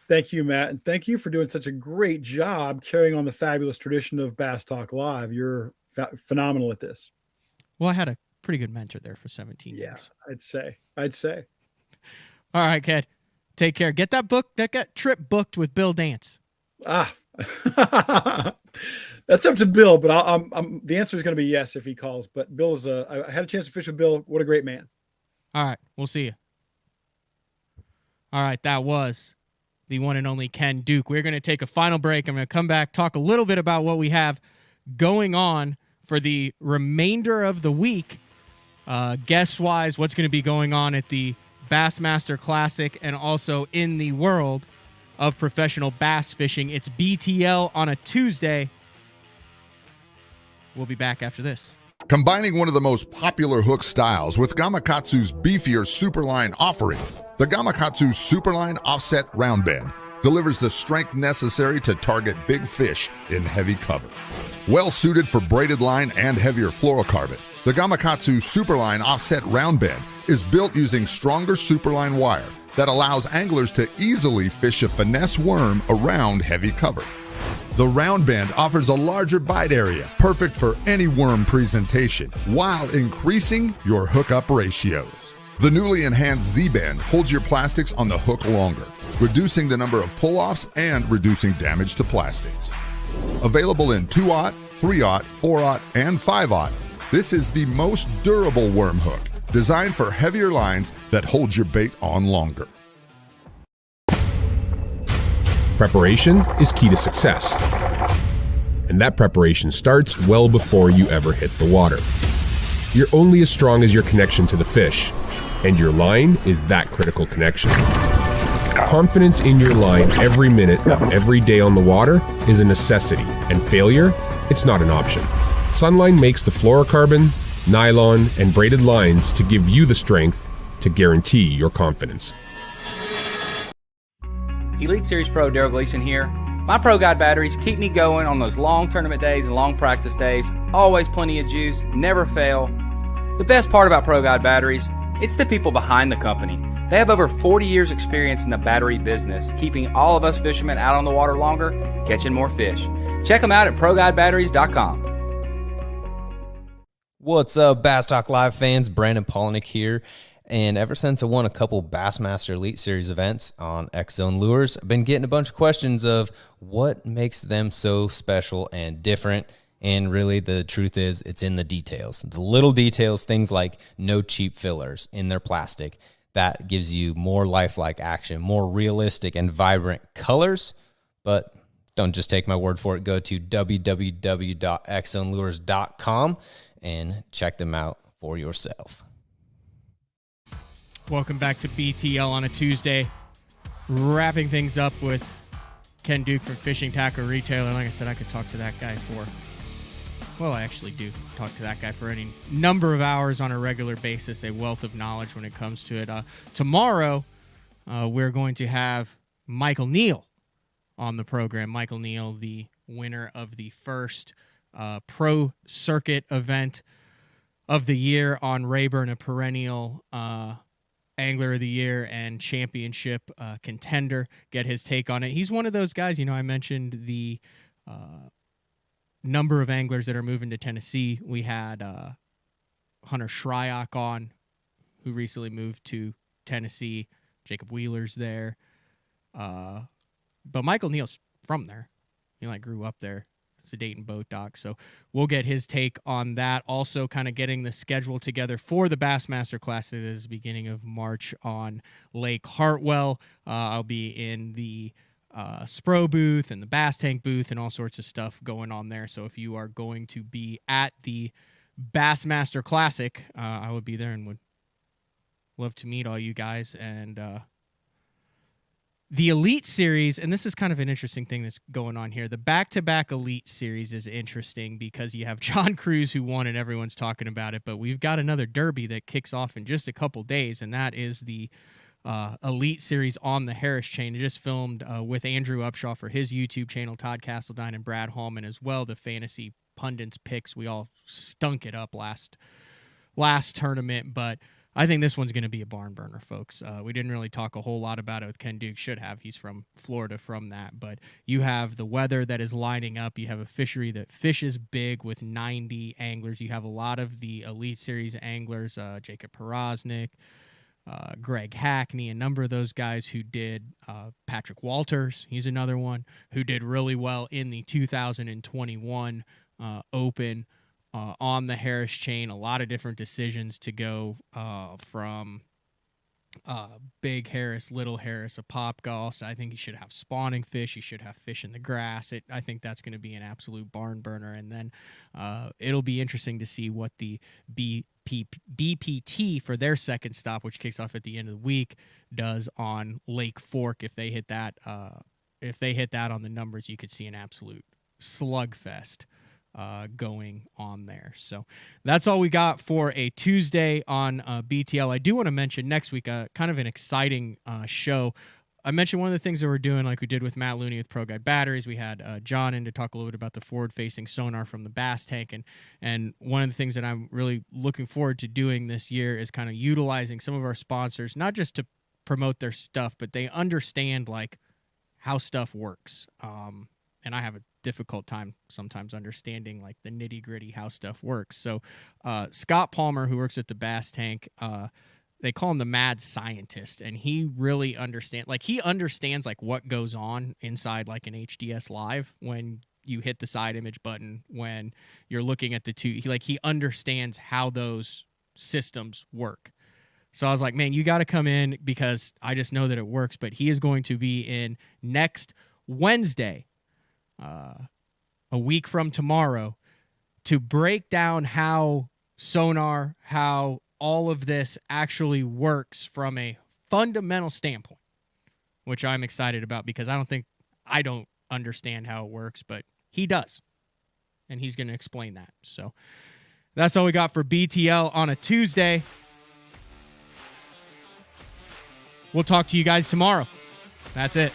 Thank you, Matt. And thank you for doing such a great job carrying on the fabulous tradition of Bass Talk Live. You're phenomenal at this. Well, I had a pretty good mentor there for 17 years. Yeah, I'd say. All right, Ked. Take care. Get that trip booked with Bill Dance. That's up to Bill, but I'm the answer is going to be yes if he calls. But Bill's I had a chance to fish with Bill. What a great man. All right. We'll see you. All right. That was the one and only Ken Duke. We're going to take a final break. I'm going to come back, talk a little bit about what we have going on for the remainder of the week. Guest-wise, what's going to be going on at the Bassmaster Classic and also in the world of professional bass fishing. It's BTL on a Tuesday. We'll be back after this. Combining one of the most popular hook styles with Gamakatsu's beefier Superline offering, the Gamakatsu Superline Offset Round Bend delivers the strength necessary to target big fish in heavy cover. Well suited for braided line and heavier fluorocarbon, the Gamakatsu Superline Offset Round Bend is built using stronger Superline wire that allows anglers to easily fish a finesse worm around heavy cover. The round bend offers a larger bite area, perfect for any worm presentation, while increasing your hookup ratios. The newly enhanced Z-bend holds your plastics on the hook longer, reducing the number of pull-offs and reducing damage to plastics. Available in 2/0, 3/0, 4/0, and 5/0, this is the most durable worm hook, designed for heavier lines that hold your bait on longer. Preparation is key to success. And that preparation starts well before you ever hit the water. You're only as strong as your connection to the fish, and your line is that critical connection. Confidence in your line every minute of every day on the water is a necessity, and failure, it's not an option. Sunline makes the fluorocarbon, nylon, and braided lines to give you the strength to guarantee your confidence. Elite Series Pro Daryl Gleason here. My Pro Guide batteries keep me going on those long tournament days and long practice days. Always plenty of juice, never fail. The best part about Pro Guide batteries, it's the people behind the company. They have over 40 years experience in the battery business, keeping all of us fishermen out on the water longer, catching more fish. Check them out at ProGuideBatteries.com. What's up, Bass Talk Live fans? Brandon Polnick here. And ever since I won a couple Bassmaster Elite Series events on X-Zone Lures, I've been getting a bunch of questions of what makes them so special and different. And really, the truth is, it's in the details. The little details, things like no cheap fillers in their plastic. That gives you more lifelike action, more realistic and vibrant colors. But don't just take my word for it. Go to www.xzonelures.com and check them out for yourself. Welcome back to BTL on a Tuesday. Wrapping things up with Ken Duke from Fishing Tackle Retailer. Like I said, I could talk to that guy I actually do talk to that guy for any number of hours on a regular basis, a wealth of knowledge when it comes to it. Tomorrow, we're going to have Michael Neal on the program. Michael Neal, the winner of the first pro circuit event of the year on Rayburn, a perennial Angler of the Year and championship contender. Get his take on it. He's one of those guys, I mentioned the number of anglers that are moving to Tennessee. We had Hunter Shryock on, who recently moved to Tennessee. Jacob Wheeler's there. But Michael Neal's from there. He grew up there. It's a Dayton boat dock. So we'll get his take on that. Also kind of getting the schedule together for the Bassmaster Classic. This is the beginning of March on Lake Hartwell. I'll be in the Spro booth and the Bass Tank booth and all sorts of stuff going on there. So if you are going to be at the Bassmaster Classic, I would be there and would love to meet all you guys. And the Elite Series, and this is kind of an interesting thing that's going on here. The back-to-back Elite Series is interesting because you have John Cruz who won and everyone's talking about it, but we've got another derby that kicks off in just a couple days, and that is the Elite Series on the Harris chain. I just filmed with Andrew Upshaw for his YouTube channel, Todd Castledine and Brad Hallman as well, the fantasy pundits picks. We all stunk it up last tournament, but I think this one's going to be a barn burner, folks. We didn't really talk a whole lot about it with Ken Duke. Should have. He's from Florida from that. But you have the weather that is lining up. You have a fishery that fishes big with 90 anglers. You have a lot of the Elite Series anglers, Jacob Porosnik, Greg Hackney, a number of those guys who did. Patrick Walters, he's another one who did really well in the 2021 Open. On the Harris chain, a lot of different decisions to go from big Harris, little Harris, a pop goss. I think you should have spawning fish. You should have fish in the grass. I think that's going to be an absolute barn burner. And then it'll be interesting to see what the BPT for their second stop, which kicks off at the end of the week, does on Lake Fork. If they hit that on the numbers, you could see an absolute slugfest going on there. So that's all we got for a Tuesday on BTL. I do want to mention next week kind of an exciting show. I mentioned one of the things that we're doing, like we did with Matt Looney with Pro Guide Batteries. We had John in to talk a little bit about the forward-facing sonar from the Bass Tank, and one of the things that I'm really looking forward to doing this year is kind of utilizing some of our sponsors, not just to promote their stuff, but they understand how stuff works. and I have a difficult time sometimes understanding like the nitty gritty how stuff works. So Scott Palmer, who works at the Bass Tank, they call him the mad scientist, and he really understands like what goes on inside like an HDS Live when you hit the side image button, when you're looking at the two. He understands how those systems work. So I was like, man, you got to come in because I just know that it works. But he is going to be in next Wednesday, a week from tomorrow, to break down how sonar, how all of this actually works from a fundamental standpoint, which I'm excited about because I don't understand how it works, but he does. And he's going to explain that. So that's all we got for BTL on a Tuesday. We'll talk to you guys tomorrow. That's it.